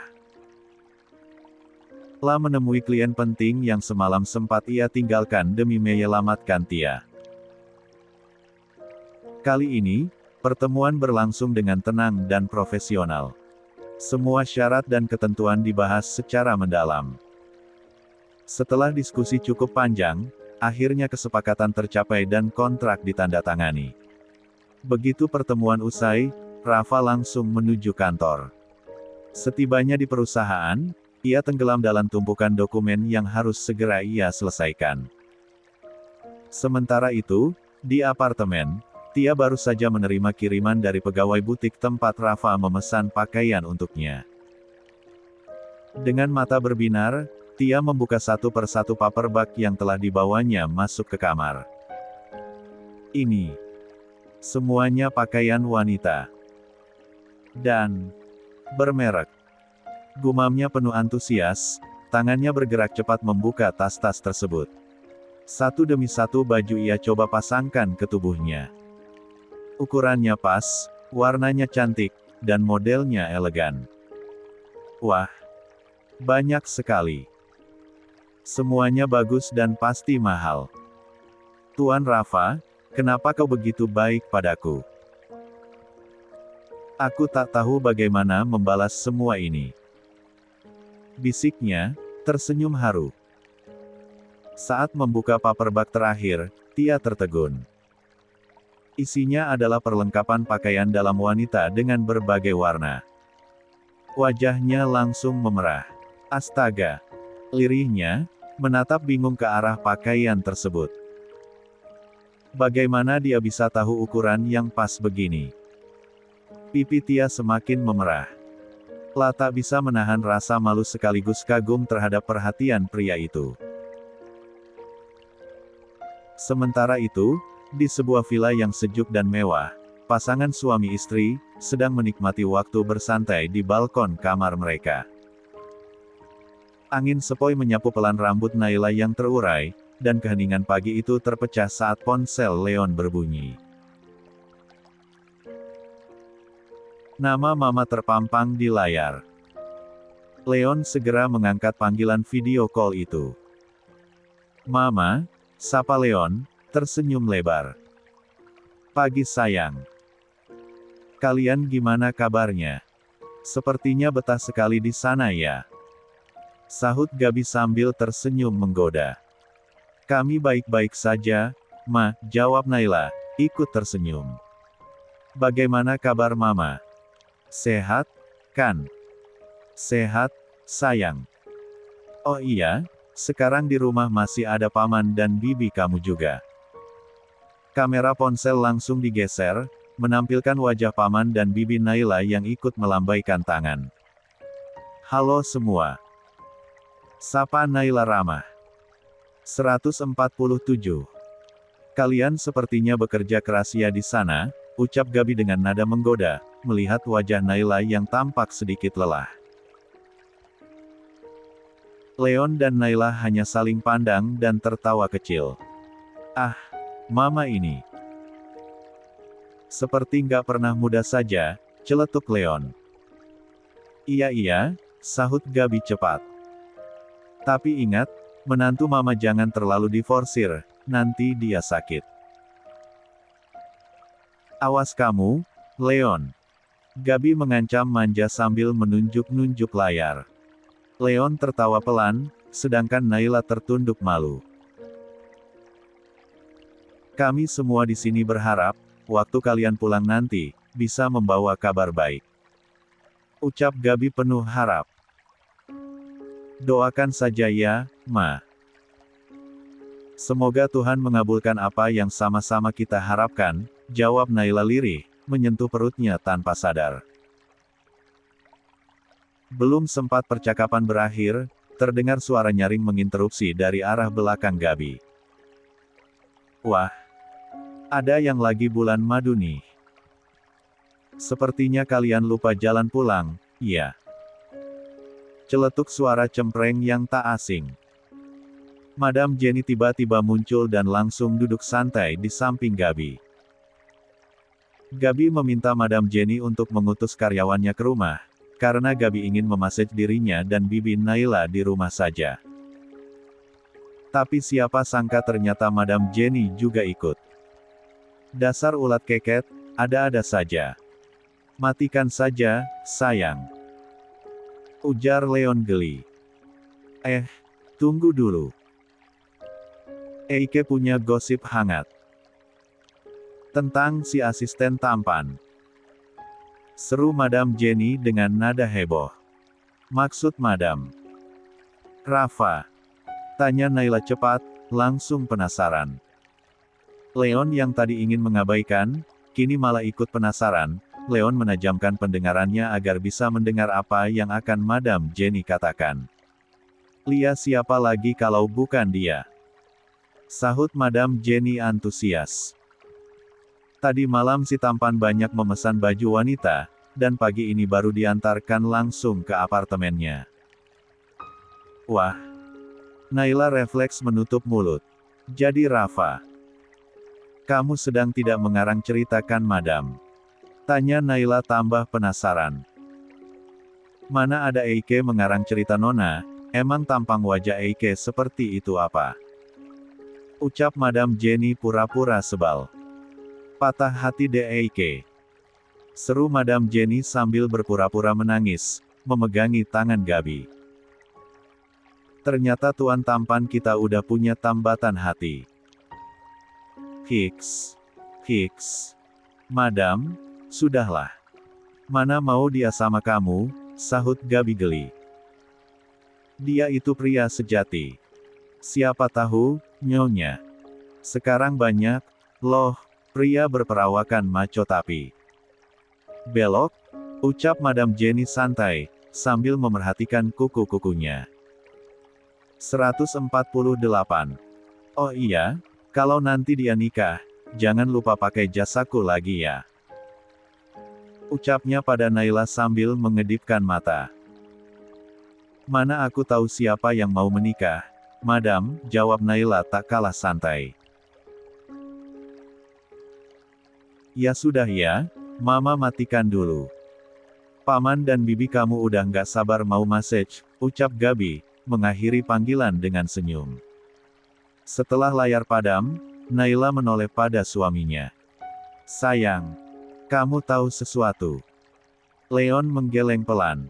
Speaker 1: La menemui klien penting yang semalam sempat ia tinggalkan demi menyelamatkan Tia. Kali ini, pertemuan berlangsung dengan tenang dan profesional. Semua syarat dan ketentuan dibahas secara mendalam. Setelah diskusi cukup panjang, akhirnya kesepakatan tercapai dan kontrak ditandatangani. Begitu pertemuan usai, Rafa langsung menuju kantor. Setibanya di perusahaan, ia tenggelam dalam tumpukan dokumen yang harus segera ia selesaikan. Sementara itu, di apartemen, Tia baru saja menerima kiriman dari pegawai butik tempat Rafa memesan pakaian untuknya. Dengan mata berbinar, Tia membuka satu persatu paperback yang telah dibawanya masuk ke kamar. Ini semuanya pakaian wanita. Dan bermerek. Gumamnya penuh antusias, tangannya bergerak cepat membuka tas-tas tersebut. Satu demi satu baju ia coba pasangkan ke tubuhnya. Ukurannya pas, warnanya cantik, dan modelnya elegan. Wah, banyak sekali. Semuanya bagus dan pasti mahal. Tuan Rafa, kenapa kau begitu baik padaku? Aku tak tahu bagaimana membalas semua ini. Bisiknya, tersenyum haru. Saat membuka paperback terakhir, Tia tertegun. Isinya adalah perlengkapan pakaian dalam wanita dengan berbagai warna. Wajahnya langsung memerah. Astaga! Lirihnya, menatap bingung ke arah pakaian tersebut. Bagaimana dia bisa tahu ukuran yang pas begini? Pipi Tia semakin memerah. La tak bisa menahan rasa malu sekaligus kagum terhadap perhatian pria itu. Sementara itu, di sebuah villa yang sejuk dan mewah, pasangan suami istri sedang menikmati waktu bersantai di balkon kamar mereka. Angin sepoi menyapu pelan rambut Naila yang terurai, dan keheningan pagi itu terpecah saat ponsel Leon berbunyi. Nama Mama terpampang di layar. Leon segera mengangkat panggilan video call itu. "Mama," sapa Leon, tersenyum lebar. "Pagi sayang. Kalian gimana kabarnya? Sepertinya betah sekali di sana ya?" Sahut Gabi sambil tersenyum menggoda. "Kami baik-baik saja, Ma," jawab Naila, ikut tersenyum. "Bagaimana kabar Mama? Sehat, kan?" "Sehat, sayang. Oh iya, sekarang di rumah masih ada paman dan bibi kamu juga." Kamera ponsel langsung digeser, menampilkan wajah paman dan bibi Naila yang ikut melambaikan tangan. "Halo semua," sapa Naila ramah. 147. "Kalian sepertinya bekerja keras ya di sana," ucap Gabi dengan nada menggoda, melihat wajah Naila yang tampak sedikit lelah. Leon dan Naila hanya saling pandang dan tertawa kecil. "Ah, Mama ini seperti nggak pernah muda saja," celetuk Leon. Iya, sahut Gabi cepat. "Tapi ingat, menantu Mama jangan terlalu diforsir, nanti dia sakit." "Awas kamu, Leon." Gabi mengancam manja sambil menunjuk-nunjuk layar. Leon tertawa pelan, sedangkan Naila tertunduk malu. "Kami semua di sini berharap, waktu kalian pulang nanti, bisa membawa kabar baik," ucap Gabi penuh harap. "Doakan saja ya, Ma. Semoga Tuhan mengabulkan apa yang sama-sama kita harapkan," jawab Naila lirih, menyentuh perutnya tanpa sadar. Belum sempat percakapan berakhir, terdengar suara nyaring menginterupsi dari arah belakang Gabi. "Wah, ada yang lagi bulan madu nih. Sepertinya kalian lupa jalan pulang, ya?" Celetuk suara cempreng yang tak asing. Madam Jenny tiba-tiba muncul dan langsung duduk santai di samping Gabi. Gabi meminta Madam Jenny untuk mengutus karyawannya ke rumah, karena Gabi ingin memasaj dirinya dan bibi Naila di rumah saja. Tapi siapa sangka ternyata Madam Jenny juga ikut. "Dasar ulat keket, ada-ada saja. Matikan saja, sayang," ujar Leon geli. Tunggu dulu. Eike punya gosip hangat tentang si asisten tampan," seru Madam Jenny dengan nada heboh. "Maksud Madam Rafa?" tanya Naila cepat, langsung penasaran. Leon yang tadi ingin mengabaikan, kini malah ikut penasaran. Leon menajamkan pendengarannya agar bisa mendengar apa yang akan Madam Jenny katakan. "Lia siapa lagi kalau bukan dia?" sahut Madam Jenny antusias. "Tadi malam si tampan banyak memesan baju wanita, dan pagi ini baru diantarkan langsung ke apartemennya." Wah. Naila refleks menutup mulut. "Jadi Rafa, kamu sedang tidak mengarang cerita kan Madam?" tanya Naila tambah penasaran. "Mana ada Eike mengarang cerita Nona, emang tampang wajah Eike seperti itu apa?" ucap Madam Jenny pura-pura sebal. "Patah hati deh Eike," seru Madam Jenny sambil berpura-pura menangis, memegangi tangan Gabi. "Ternyata tuan tampan kita udah punya tambatan hati." Hiks. "Madam, sudahlah. Mana mau dia sama kamu," sahut Gabi geli. "Dia itu pria sejati. Siapa tahu, Nyonya. Sekarang banyak Loh, pria berperawakan maco tapi belok, ucap Madam Jenny santai, sambil memerhatikan kuku-kukunya. 148. Oh iya, kalau nanti dia nikah, jangan lupa pakai jasaku lagi ya. Ucapnya pada Naila sambil mengedipkan mata. Mana aku tahu siapa yang mau menikah, Madam, jawab Naila tak kalah santai. Ya sudah ya, Mama matikan dulu. Paman dan bibi kamu udah nggak sabar mau message, ucap Gabi, mengakhiri panggilan dengan senyum. Setelah layar padam, Naila menoleh pada suaminya. Sayang, kamu tahu sesuatu? Leon menggeleng pelan.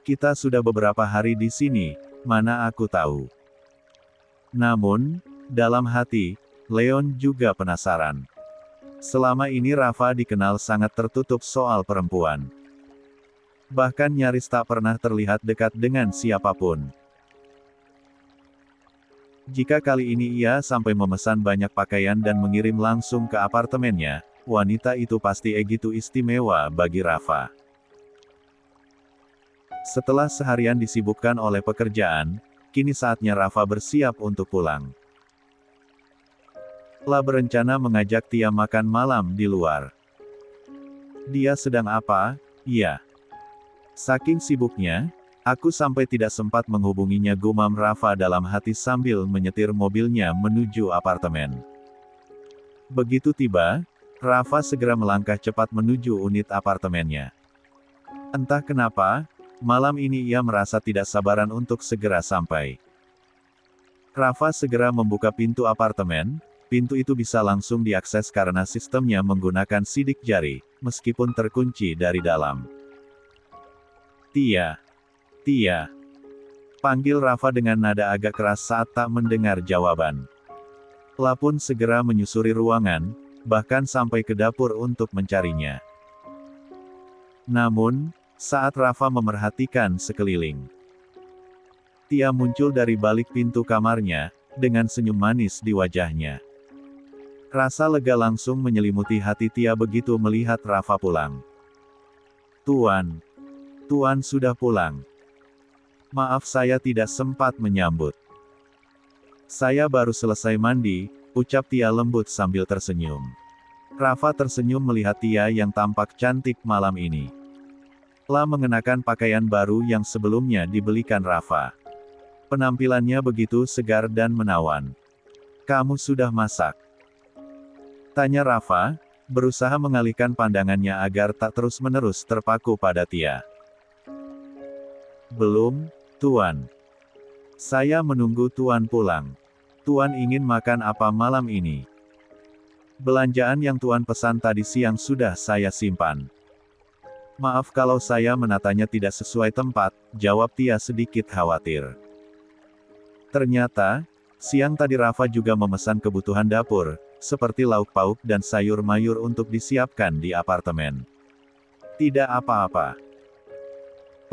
Speaker 1: Kita sudah beberapa hari di sini, mana aku tahu. Namun, dalam hati, Leon juga penasaran. Selama ini Rafa dikenal sangat tertutup soal perempuan. Bahkan nyaris tak pernah terlihat dekat dengan siapapun. Jika kali ini ia sampai memesan banyak pakaian dan mengirim langsung ke apartemennya, wanita itu pasti begitu istimewa bagi Rafa. Setelah seharian disibukkan oleh pekerjaan, kini saatnya Rafa bersiap untuk pulang. La berencana mengajak Tia makan malam di luar. Dia sedang apa? Iya. Saking sibuknya, aku sampai tidak sempat menghubunginya, gumam Rafa dalam hati sambil menyetir mobilnya menuju apartemen. Begitu tiba, Rafa segera melangkah cepat menuju unit apartemennya. Entah kenapa, malam ini ia merasa tidak sabaran untuk segera sampai. Rafa segera membuka pintu apartemen. Pintu itu bisa langsung diakses karena sistemnya menggunakan sidik jari, meskipun terkunci dari dalam. Tia. Tia. Panggil Rafa dengan nada agak keras saat tak mendengar jawaban. La pun segera menyusuri ruangan, bahkan sampai ke dapur untuk mencarinya. Namun, saat Rafa memerhatikan sekeliling, Tia muncul dari balik pintu kamarnya, dengan senyum manis di wajahnya. Rasa lega langsung menyelimuti hati Tia begitu melihat Rafa pulang. Tuan. Tuan sudah pulang. Maaf saya tidak sempat menyambut. Saya baru selesai mandi, ucap Tia lembut sambil tersenyum. Rafa tersenyum melihat Tia yang tampak cantik malam ini. La mengenakan pakaian baru yang sebelumnya dibelikan Rafa. Penampilannya begitu segar dan menawan. Kamu sudah masak? Tanya Rafa, berusaha mengalihkan pandangannya agar tak terus-menerus terpaku pada Tia. Belum, Tuan. Saya menunggu Tuan pulang. Tuan ingin makan apa malam ini? Belanjaan yang Tuan pesan tadi siang sudah saya simpan. Maaf kalau saya menatanya tidak sesuai tempat, jawab Tia sedikit khawatir. Ternyata, siang tadi Rafa juga memesan kebutuhan dapur, seperti lauk pauk dan sayur mayur untuk disiapkan di apartemen. Tidak apa-apa.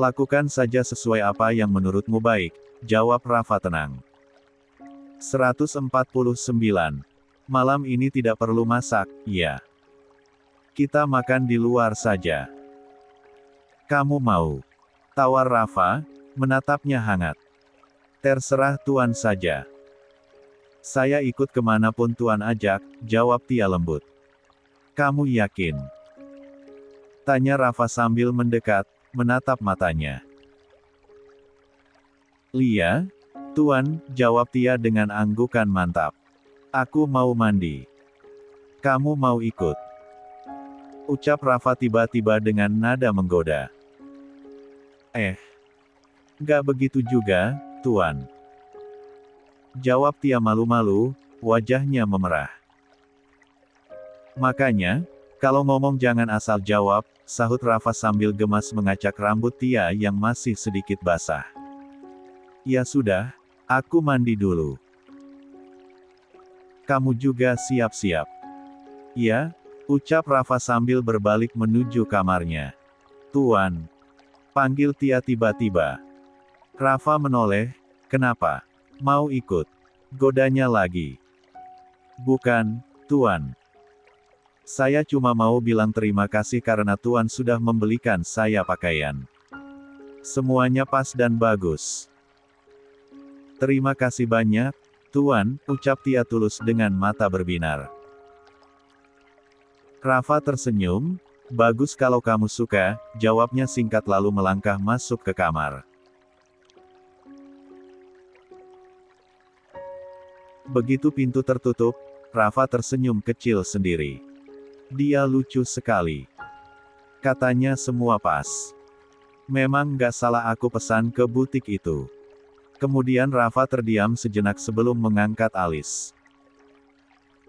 Speaker 1: Lakukan saja sesuai apa yang menurutmu baik, jawab Rafa tenang. 149. Malam ini tidak perlu masak, ya. Kita makan di luar saja. Kamu mau? Tawar Rafa, menatapnya hangat. Terserah Tuan saja. Saya ikut kemanapun Tuan ajak, jawab Tia lembut. Kamu yakin? Tanya Rafa sambil mendekat, menatap matanya. Lia, Tuan, jawab Tia dengan anggukan mantap. Aku mau mandi. Kamu mau ikut? Ucap Rafa tiba-tiba dengan nada menggoda. Gak begitu juga, Tuan. Jawab Tia malu-malu, wajahnya memerah. Makanya, kalau ngomong jangan asal jawab, sahut Rafa sambil gemas mengacak rambut Tia yang masih sedikit basah. Ya sudah, aku mandi dulu. Kamu juga siap-siap. Ya, ucap Rafa sambil berbalik menuju kamarnya. Tuan. Panggil Tia tiba-tiba. Rafa menoleh, kenapa? Mau ikut? Godanya lagi. Bukan, Tuan. Saya cuma mau bilang terima kasih karena Tuan sudah membelikan saya pakaian. Semuanya pas dan bagus. Terima kasih banyak, Tuan, ucap Tia tulus dengan mata berbinar. Rafa tersenyum, bagus kalau kamu suka, jawabnya singkat lalu melangkah masuk ke kamar. Begitu pintu tertutup, Rafa tersenyum kecil sendiri. Dia lucu sekali. Katanya semua pas. Memang nggak salah aku pesan ke butik itu. Kemudian Rafa terdiam sejenak sebelum mengangkat alis.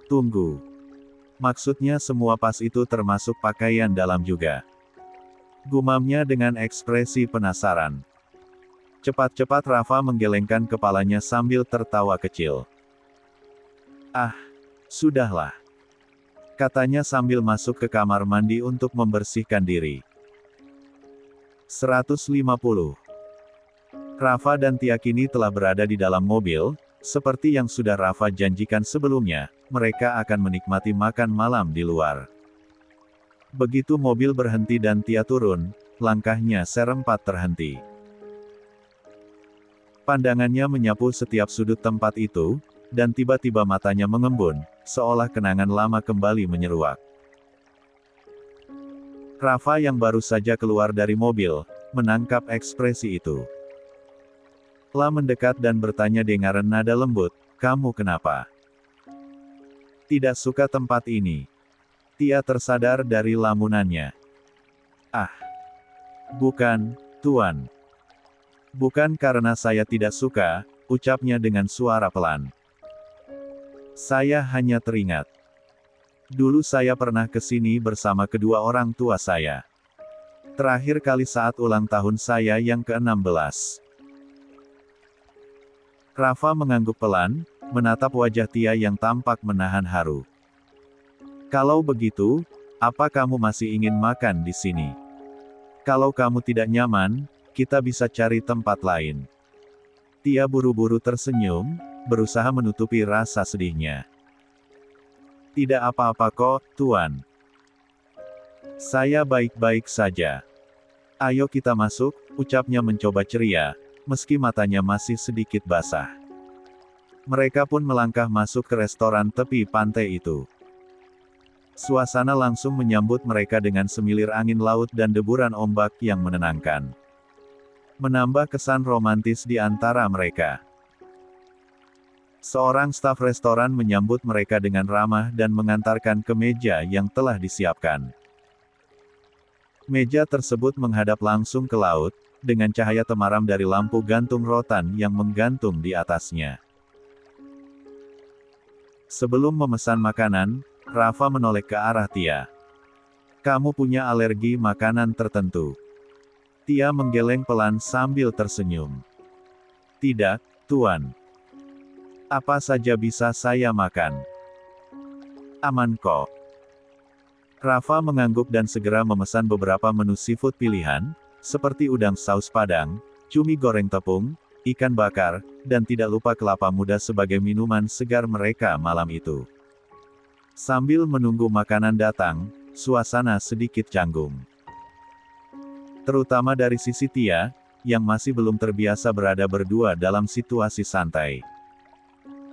Speaker 1: Tunggu. Maksudnya semua pas itu termasuk pakaian dalam juga. Gumamnya dengan ekspresi penasaran. Cepat-cepat Rafa menggelengkan kepalanya sambil tertawa kecil. Ah, sudahlah. Katanya sambil masuk ke kamar mandi untuk membersihkan diri. 150. Rafa dan Tia kini telah berada di dalam mobil, seperti yang sudah Rafa janjikan sebelumnya, mereka akan menikmati makan malam di luar. Begitu mobil berhenti dan Tia turun, langkahnya serempat terhenti. Pandangannya menyapu setiap sudut tempat itu, dan tiba-tiba matanya mengembun, seolah kenangan lama kembali menyeruak. Rafa yang baru saja keluar dari mobil, menangkap ekspresi itu. La mendekat dan bertanya dengan nada lembut, kamu kenapa? Tidak suka tempat ini. Tia tersadar dari lamunannya. Ah. Bukan, Tuan. Bukan karena saya tidak suka, ucapnya dengan suara pelan. Saya hanya teringat. Dulu saya pernah ke sini bersama kedua orang tua saya. Terakhir kali saat ulang tahun saya yang ke-16. Rafa mengangguk pelan, menatap wajah Tia yang tampak menahan haru. Kalau begitu, apa kamu masih ingin makan di sini? Kalau kamu tidak nyaman, kita bisa cari tempat lain. Tia buru-buru tersenyum, berusaha menutupi rasa sedihnya. Tidak apa-apa kok, Tuan. Saya baik-baik saja. Ayo kita masuk, ucapnya mencoba ceria, meski matanya masih sedikit basah. Mereka pun melangkah masuk ke restoran tepi pantai itu. Suasana langsung menyambut mereka dengan semilir angin laut dan deburan ombak yang menenangkan. Menambah kesan romantis di antara mereka. Seorang staf restoran menyambut mereka dengan ramah dan mengantarkan ke meja yang telah disiapkan. Meja tersebut menghadap langsung ke laut, dengan cahaya temaram dari lampu gantung rotan yang menggantung di atasnya. Sebelum memesan makanan, Rafa menoleh ke arah Tia. Kamu punya alergi makanan tertentu? Tia menggeleng pelan sambil tersenyum. Tidak, Tuan. Apa saja bisa saya makan. Aman kok. Rafa mengangguk dan segera memesan beberapa menu seafood pilihan, seperti udang saus padang, cumi goreng tepung, ikan bakar, dan tidak lupa kelapa muda sebagai minuman segar mereka malam itu. Sambil menunggu makanan datang, suasana sedikit canggung. Terutama dari sisi Tia, yang masih belum terbiasa berada berdua dalam situasi santai.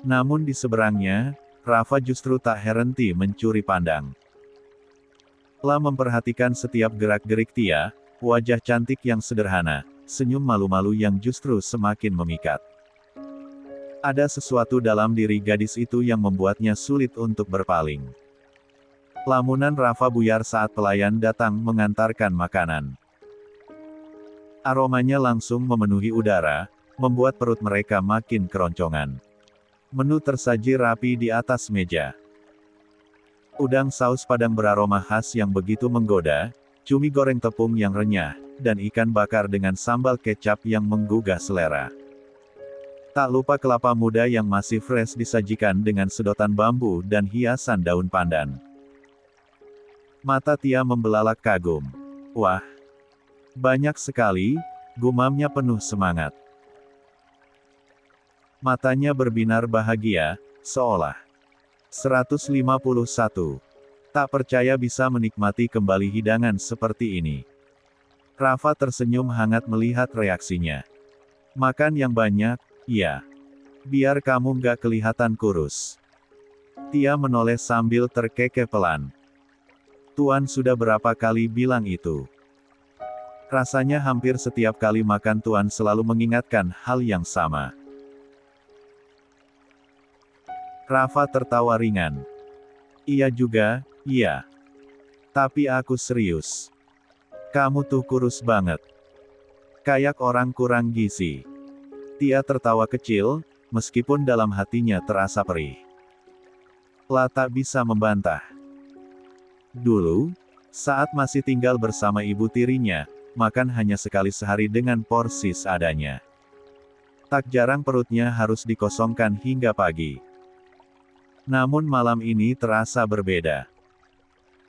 Speaker 1: Namun di seberangnya, Rafa justru tak henti mencuri pandang. La memperhatikan setiap gerak-gerik Tia, wajah cantik yang sederhana, senyum malu-malu yang justru semakin memikat. Ada sesuatu dalam diri gadis itu yang membuatnya sulit untuk berpaling. Lamunan Rafa buyar saat pelayan datang mengantarkan makanan. Aromanya langsung memenuhi udara, membuat perut mereka makin keroncongan. Menu tersaji rapi di atas meja. Udang saus padang beraroma khas yang begitu menggoda, cumi goreng tepung yang renyah, dan ikan bakar dengan sambal kecap yang menggugah selera. Tak lupa kelapa muda yang masih fresh disajikan dengan sedotan bambu dan hiasan daun pandan. Mata Tia membelalak kagum. Wah! Banyak sekali, gumamnya penuh semangat. Matanya berbinar bahagia, seolah 151. Tak percaya bisa menikmati kembali hidangan seperti ini. Rafa tersenyum hangat melihat reaksinya. Makan yang banyak, ya. Biar kamu nggak kelihatan kurus. Tia menoleh sambil terkekeh pelan. Tuan sudah berapa kali bilang itu? Rasanya hampir setiap kali makan Tuan selalu mengingatkan hal yang sama. Rafa tertawa ringan. Iya juga, iya. Tapi aku serius. Kamu tuh kurus banget. Kayak orang kurang gizi. Tia tertawa kecil, meskipun dalam hatinya terasa perih. La tak bisa membantah. Dulu, saat masih tinggal bersama ibu tirinya, makan hanya sekali sehari dengan porsi seadanya. Tak jarang perutnya harus dikosongkan hingga pagi. Namun malam ini terasa berbeda.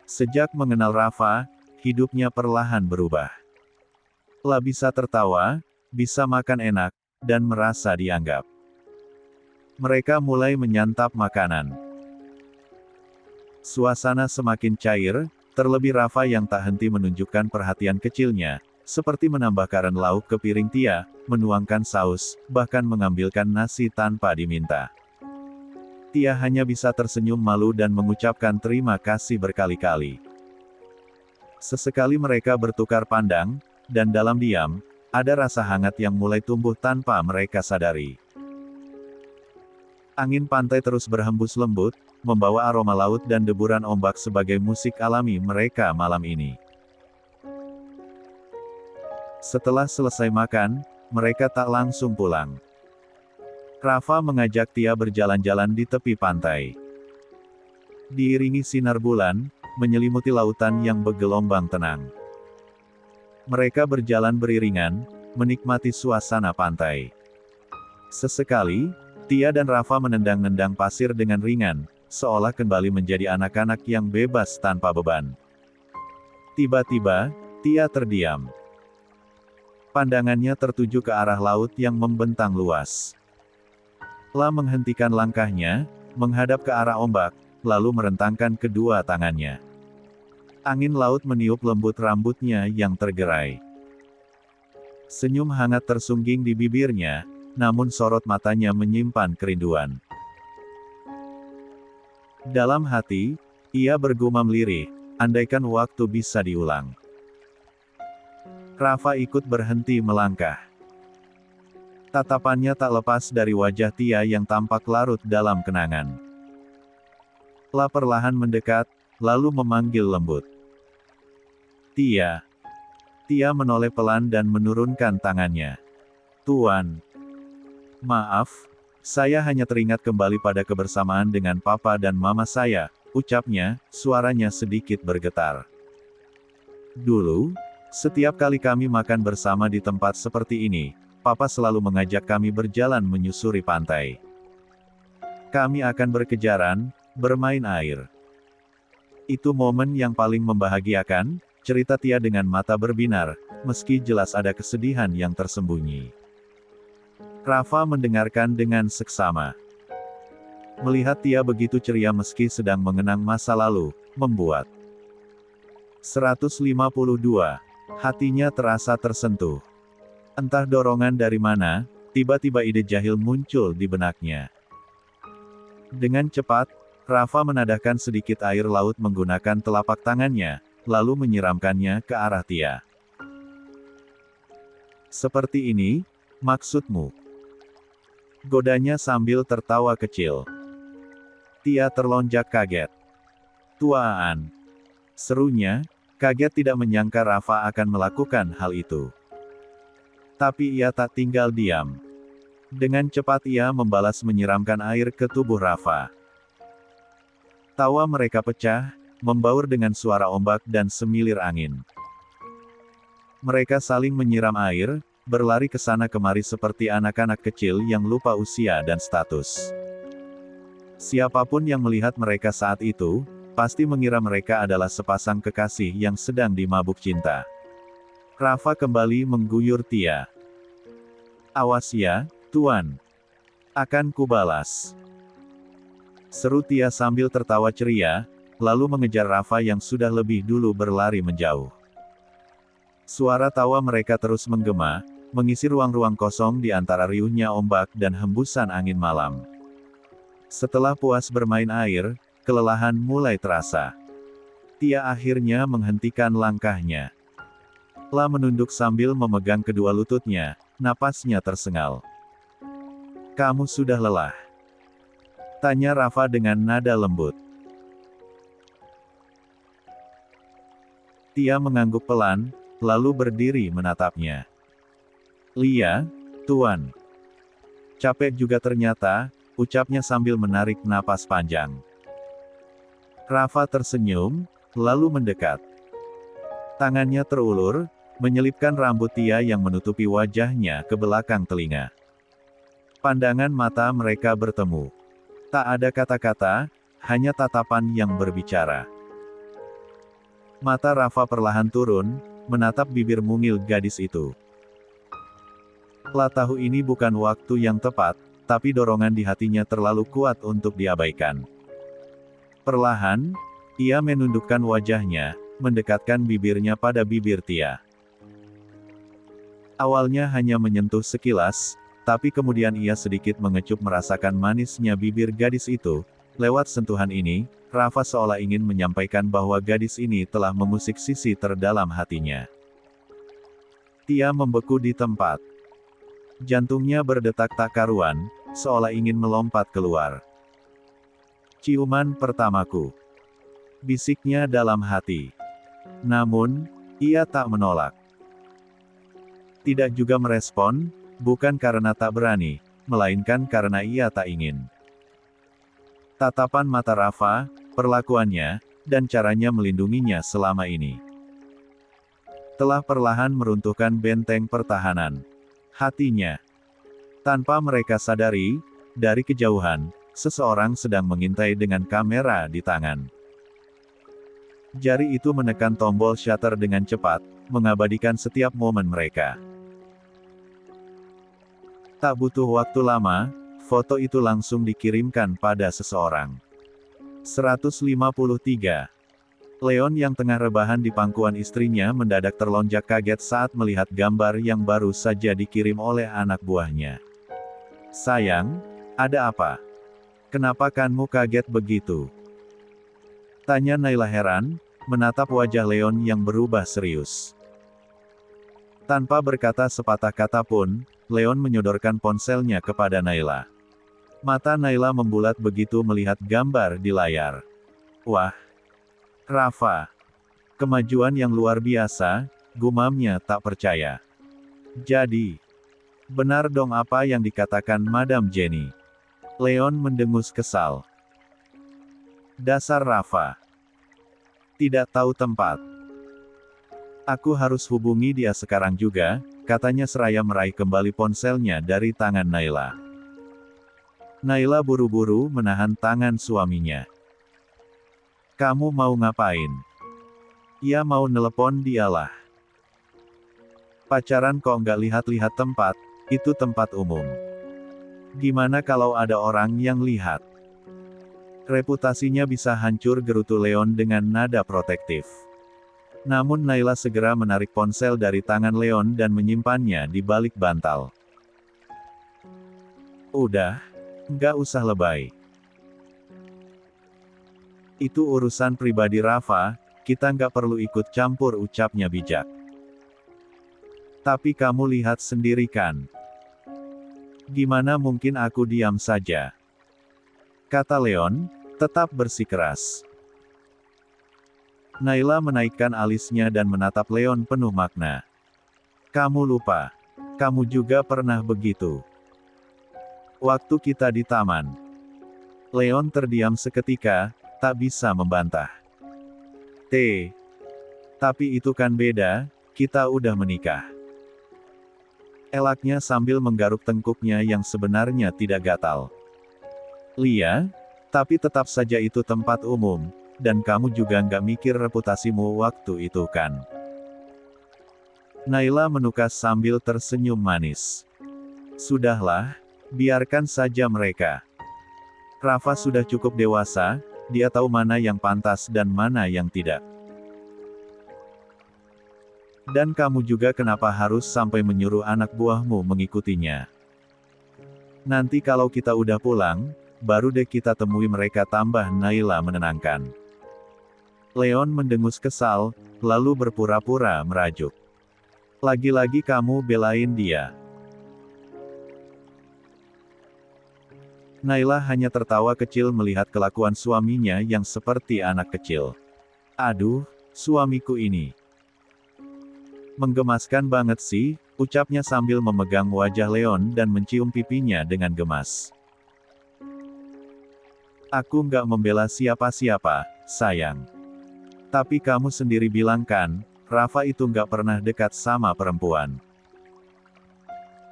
Speaker 1: Sejak mengenal Rafa, hidupnya perlahan berubah. La bisa tertawa, bisa makan enak, dan merasa dianggap. Mereka mulai menyantap makanan. Suasana semakin cair, terlebih Rafa yang tak henti menunjukkan perhatian kecilnya, seperti menambah karen lauk ke piring Tia, menuangkan saus, bahkan mengambilkan nasi tanpa diminta. Tia hanya bisa tersenyum malu dan mengucapkan terima kasih berkali-kali. Sesekali mereka bertukar pandang, dan dalam diam, ada rasa hangat yang mulai tumbuh tanpa mereka sadari. Angin pantai terus berhembus lembut, membawa aroma laut dan deburan ombak sebagai musik alami mereka malam ini. Setelah selesai makan, mereka tak langsung pulang. Rafa mengajak Tia berjalan-jalan di tepi pantai. Diiringi sinar bulan, menyelimuti lautan yang bergelombang tenang. Mereka berjalan beriringan, menikmati suasana pantai. Sesekali, Tia dan Rafa menendang-nendang pasir dengan ringan, seolah kembali menjadi anak-anak yang bebas tanpa beban. Tiba-tiba, Tia terdiam. Pandangannya tertuju ke arah laut yang membentang luas. La menghentikan langkahnya, menghadap ke arah ombak, lalu merentangkan kedua tangannya. Angin laut meniup lembut rambutnya yang tergerai. Senyum hangat tersungging di bibirnya, namun sorot matanya menyimpan kerinduan. Dalam hati, ia bergumam lirih, andaikan waktu bisa diulang. Rafa ikut berhenti melangkah. Tatapannya tak lepas dari wajah Tia yang tampak larut dalam kenangan. La perlahan mendekat, lalu memanggil lembut. Tia. Tia menoleh pelan dan menurunkan tangannya. Tuan. Maaf, saya hanya teringat kembali pada kebersamaan dengan papa dan mama saya, ucapnya, suaranya sedikit bergetar. Dulu, setiap kali kami makan bersama di tempat seperti ini, papa selalu mengajak kami berjalan menyusuri pantai. Kami akan berkejaran, bermain air. Itu momen yang paling membahagiakan, cerita Tia dengan mata berbinar, meski jelas ada kesedihan yang tersembunyi. Rafa mendengarkan dengan seksama. Melihat Tia begitu ceria meski sedang mengenang masa lalu, membuat 152. Hatinya terasa tersentuh. Entah dorongan dari mana, tiba-tiba ide jahil muncul di benaknya. Dengan cepat, Rafa menadahkan sedikit air laut menggunakan telapak tangannya, lalu menyiramkannya ke arah Tia. Seperti ini, maksudmu? Godanya sambil tertawa kecil. Tia terlonjak kaget. Tuaan. Serunya, kaget tidak menyangka Rafa akan melakukan hal itu. Tapi ia tak tinggal diam. Dengan cepat ia membalas menyiramkan air ke tubuh Rafa. Tawa mereka pecah, membaur dengan suara ombak dan semilir angin. Mereka saling menyiram air, berlari ke sana kemari seperti anak-anak kecil yang lupa usia dan status. Siapapun yang melihat mereka saat itu, pasti mengira mereka adalah sepasang kekasih yang sedang dimabuk cinta. Rafa kembali mengguyur Tia. Awas ya, Tuan. Akan kubalas. Seru Tia sambil tertawa ceria, lalu mengejar Rafa yang sudah lebih dulu berlari menjauh. Suara tawa mereka terus menggema, mengisi ruang-ruang kosong di antara riuhnya ombak dan hembusan angin malam. Setelah puas bermain air, kelelahan mulai terasa. Tia akhirnya menghentikan langkahnya. La menunduk sambil memegang kedua lututnya, napasnya tersengal. "Kamu sudah lelah?" tanya Rafa dengan nada lembut. Tia mengangguk pelan, lalu berdiri menatapnya. "Lia, Tuan. Capek juga ternyata," ucapnya sambil menarik napas panjang. Rafa tersenyum, lalu mendekat. Tangannya terulur, menyelipkan rambut Tia yang menutupi wajahnya ke belakang telinga. Pandangan mata mereka bertemu. Tak ada kata-kata, hanya tatapan yang berbicara. Mata Rafa perlahan turun, menatap bibir mungil gadis itu. La tahu ini bukan waktu yang tepat, tapi dorongan di hatinya terlalu kuat untuk diabaikan. Perlahan, ia menundukkan wajahnya, mendekatkan bibirnya pada bibir Tia. Awalnya hanya menyentuh sekilas, tapi kemudian ia sedikit mengecup merasakan manisnya bibir gadis itu. Lewat sentuhan ini, Rafa seolah ingin menyampaikan bahwa gadis ini telah mengusik sisi terdalam hatinya. Tia membeku di tempat. Jantungnya berdetak tak karuan, seolah ingin melompat keluar. "Ciuman pertamaku," bisiknya dalam hati. Namun, ia tak menolak. Tidak juga merespon, bukan karena tak berani, melainkan karena ia tak ingin. Tatapan mata Rafa, perlakuannya, dan caranya melindunginya selama ini telah perlahan meruntuhkan benteng pertahanan hatinya. Tanpa mereka sadari, dari kejauhan, seseorang sedang mengintai dengan kamera di tangan. Jari itu menekan tombol shutter dengan cepat, mengabadikan setiap momen mereka. Tak butuh waktu lama, foto itu langsung dikirimkan pada seseorang. 153. Leon yang tengah rebahan di pangkuan istrinya mendadak terlonjak kaget saat melihat gambar yang baru saja dikirim oleh anak buahnya. "Sayang, ada apa? Kenapa kamu kaget begitu?" tanya Naila heran, menatap wajah Leon yang berubah serius. Tanpa berkata sepatah kata pun, Leon menyodorkan ponselnya kepada Naila. Mata Naila membulat begitu melihat gambar di layar. "Wah, Rafa. Kemajuan yang luar biasa," gumamnya tak percaya. "Jadi, benar dong apa yang dikatakan Madam Jenny." Leon mendengus kesal. "Dasar Rafa. Tidak tahu tempat. Aku harus hubungi dia sekarang juga," katanya seraya meraih kembali ponselnya dari tangan Naila. Naila buru-buru menahan tangan suaminya. "Kamu mau ngapain?" "Ya mau nelepon dialah. Pacaran kok nggak lihat-lihat tempat, itu tempat umum. Gimana kalau ada orang yang lihat? Reputasinya bisa hancur," gerutu Leon dengan nada protektif. Namun Naila segera menarik ponsel dari tangan Leon dan menyimpannya di balik bantal. "Udah, nggak usah lebay. Itu urusan pribadi Rafa, kita nggak perlu ikut campur," ucapnya bijak. "Tapi kamu lihat sendiri kan. Gimana mungkin aku diam saja?" kata Leon, tetap bersikeras. Naila menaikkan alisnya dan menatap Leon penuh makna. "Kamu lupa. Kamu juga pernah begitu. Waktu kita di taman." Leon terdiam seketika, tak bisa membantah. Tapi itu kan beda, kita udah menikah." elaknya sambil menggaruk tengkuknya yang sebenarnya tidak gatal. "Lia, tapi tetap saja itu tempat umum, dan kamu juga nggak mikir reputasimu waktu itu kan?" Naila menukas sambil tersenyum manis. "Sudahlah, biarkan saja mereka. Rafa sudah cukup dewasa, dia tahu mana yang pantas dan mana yang tidak. Dan kamu juga kenapa harus sampai menyuruh anak buahmu mengikutinya? Nanti kalau kita udah pulang, baru deh kita temui mereka, tambah Naila menenangkan. Leon mendengus kesal, lalu berpura-pura merajuk. Lagi-lagi kamu belain dia. Naila hanya tertawa kecil melihat kelakuan suaminya yang seperti anak kecil. Aduh, suamiku ini menggemaskan banget sih, ucapnya sambil memegang wajah Leon dan mencium pipinya dengan gemas. Aku nggak membela siapa-siapa, sayang. Tapi kamu sendiri bilang kan, Rafa itu nggak pernah dekat sama perempuan.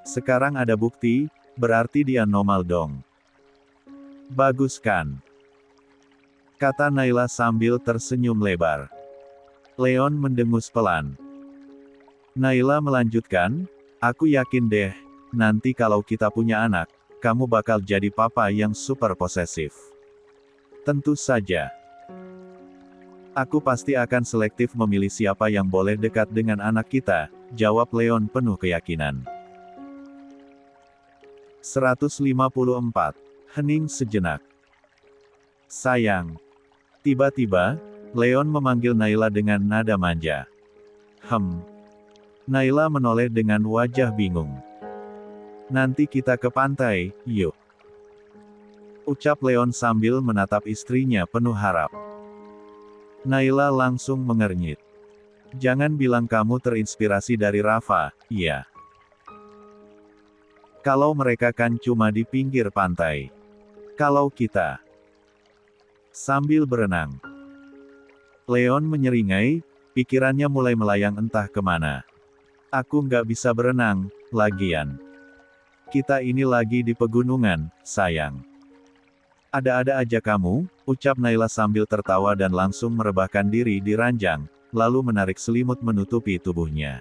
Speaker 1: Sekarang ada bukti, berarti dia normal dong. Bagus kan? Kata Naila sambil tersenyum lebar. Leon mendengus pelan. Naila melanjutkan, aku yakin deh, nanti kalau kita punya anak, kamu bakal jadi papa yang super posesif. Tentu saja. Aku pasti akan selektif memilih siapa yang boleh dekat dengan anak kita, jawab Leon penuh keyakinan. 154. Hening sejenak. Sayang. Tiba-tiba, Leon memanggil Naila dengan nada manja. Naila menoleh dengan wajah bingung. Nanti kita ke pantai, yuk. Ucap Leon sambil menatap istrinya penuh harap. Naila langsung mengernyit. Jangan bilang kamu terinspirasi dari Rafa, iya. Kalau mereka kan cuma di pinggir pantai. Kalau kita sambil berenang. Leon menyeringai, pikirannya mulai melayang entah kemana. Aku nggak bisa berenang, lagian. Kita ini lagi di pegunungan, sayang. Ada-ada aja kamu, ucap Naila sambil tertawa dan langsung merebahkan diri di ranjang, lalu menarik selimut menutupi tubuhnya.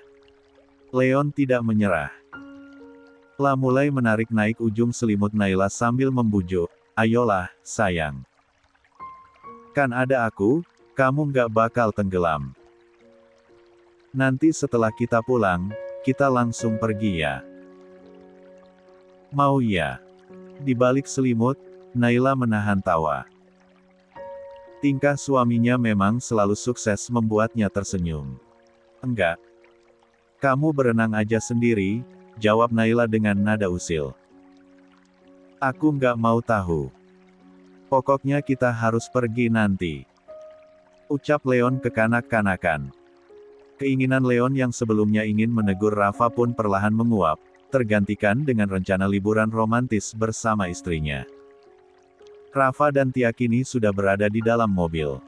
Speaker 1: Leon tidak menyerah. Mulai menarik naik ujung selimut Naila sambil membujuk, ayolah, sayang. Kan ada aku, kamu nggak bakal tenggelam. Nanti setelah kita pulang, kita langsung pergi ya. Mau ya? Di balik selimut, Naila menahan tawa. Tingkah suaminya memang selalu sukses membuatnya tersenyum. Enggak. Kamu berenang aja sendiri, jawab Naila dengan nada usil. Aku nggak mau tahu. Pokoknya kita harus pergi nanti. Ucap Leon kekanak-kanakan. Keinginan Leon yang sebelumnya ingin menegur Rafa pun perlahan menguap, tergantikan dengan rencana liburan romantis bersama istrinya. Rafa dan Tia kini sudah berada di dalam mobil.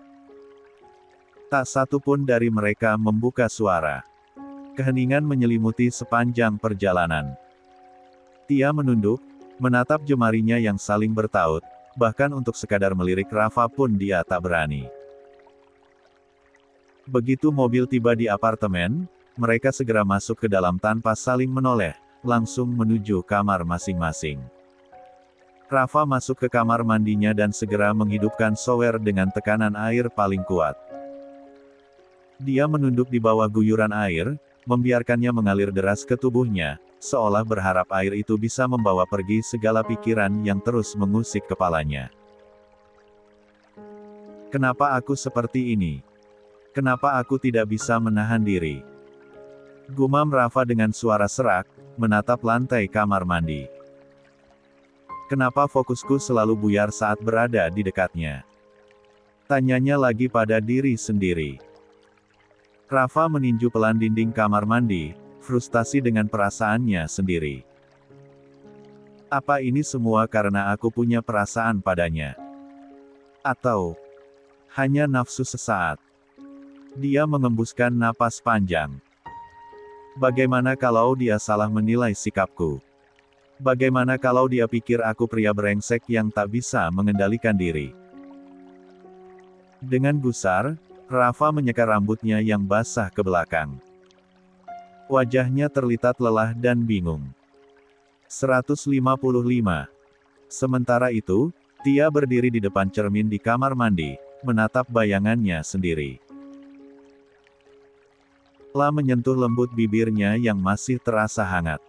Speaker 1: Tak satu pun dari mereka membuka suara. Keheningan menyelimuti sepanjang perjalanan. Tia menunduk, menatap jemarinya yang saling bertaut, bahkan untuk sekadar melirik Rafa pun dia tak berani. Begitu mobil tiba di apartemen, mereka segera masuk ke dalam tanpa saling menoleh, langsung menuju kamar masing-masing. Rafa masuk ke kamar mandinya dan segera menghidupkan shower dengan tekanan air paling kuat. Dia menunduk di bawah guyuran air, membiarkannya mengalir deras ke tubuhnya, seolah berharap air itu bisa membawa pergi segala pikiran yang terus mengusik kepalanya. Kenapa aku seperti ini? Kenapa aku tidak bisa menahan diri? Gumam Rafa dengan suara serak, menatap lantai kamar mandi. Kenapa fokusku selalu buyar saat berada di dekatnya? Tanyanya lagi pada diri sendiri. Rafa meninju pelan dinding kamar mandi, frustasi dengan perasaannya sendiri. Apa ini semua karena aku punya perasaan padanya? Atau hanya nafsu sesaat? Dia mengembuskan napas panjang. Bagaimana kalau dia salah menilai sikapku? Bagaimana kalau dia pikir aku pria brengsek yang tak bisa mengendalikan diri? Dengan gusar, Rafa menyeka rambutnya yang basah ke belakang. Wajahnya terlihat lelah dan bingung. 155. Sementara itu, Tia berdiri di depan cermin di kamar mandi, menatap bayangannya sendiri. La menyentuh lembut bibirnya yang masih terasa hangat.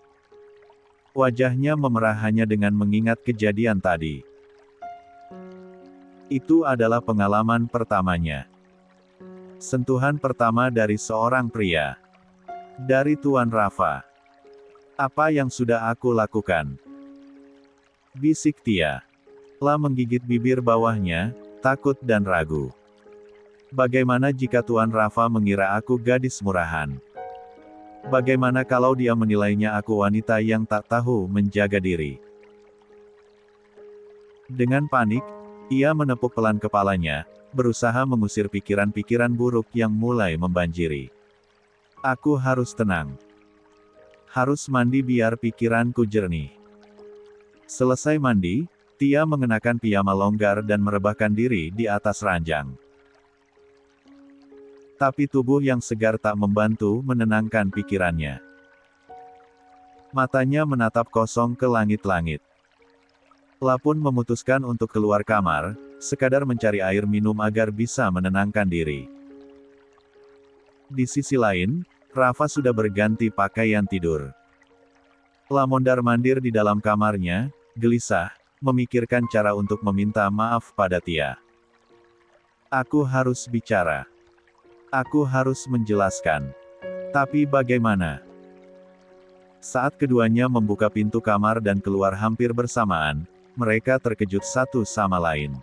Speaker 1: Wajahnya memerah hanya dengan mengingat kejadian tadi. Itu adalah pengalaman pertamanya. Sentuhan pertama dari seorang pria. Dari Tuan Rafa. Apa yang sudah aku lakukan? Bisik Tia. La menggigit bibir bawahnya, takut dan ragu. Bagaimana jika Tuan Rafa mengira aku gadis murahan? Bagaimana kalau dia menilainya aku wanita yang tak tahu menjaga diri? Dengan panik, ia menepuk pelan kepalanya, berusaha mengusir pikiran-pikiran buruk yang mulai membanjiri. Aku harus tenang. Harus mandi biar pikiranku jernih. Selesai mandi, Tia mengenakan piyama longgar dan merebahkan diri di atas ranjang. Tapi tubuh yang segar tak membantu menenangkan pikirannya. Matanya menatap kosong ke langit-langit. La pun memutuskan untuk keluar kamar, sekadar mencari air minum agar bisa menenangkan diri. Di sisi lain, Rafa sudah berganti pakaian tidur. La mondar-mandir di dalam kamarnya, gelisah, memikirkan cara untuk meminta maaf pada Tia. Aku harus bicara. Aku harus menjelaskan. Tapi bagaimana? Saat keduanya membuka pintu kamar dan keluar hampir bersamaan, mereka terkejut satu sama lain.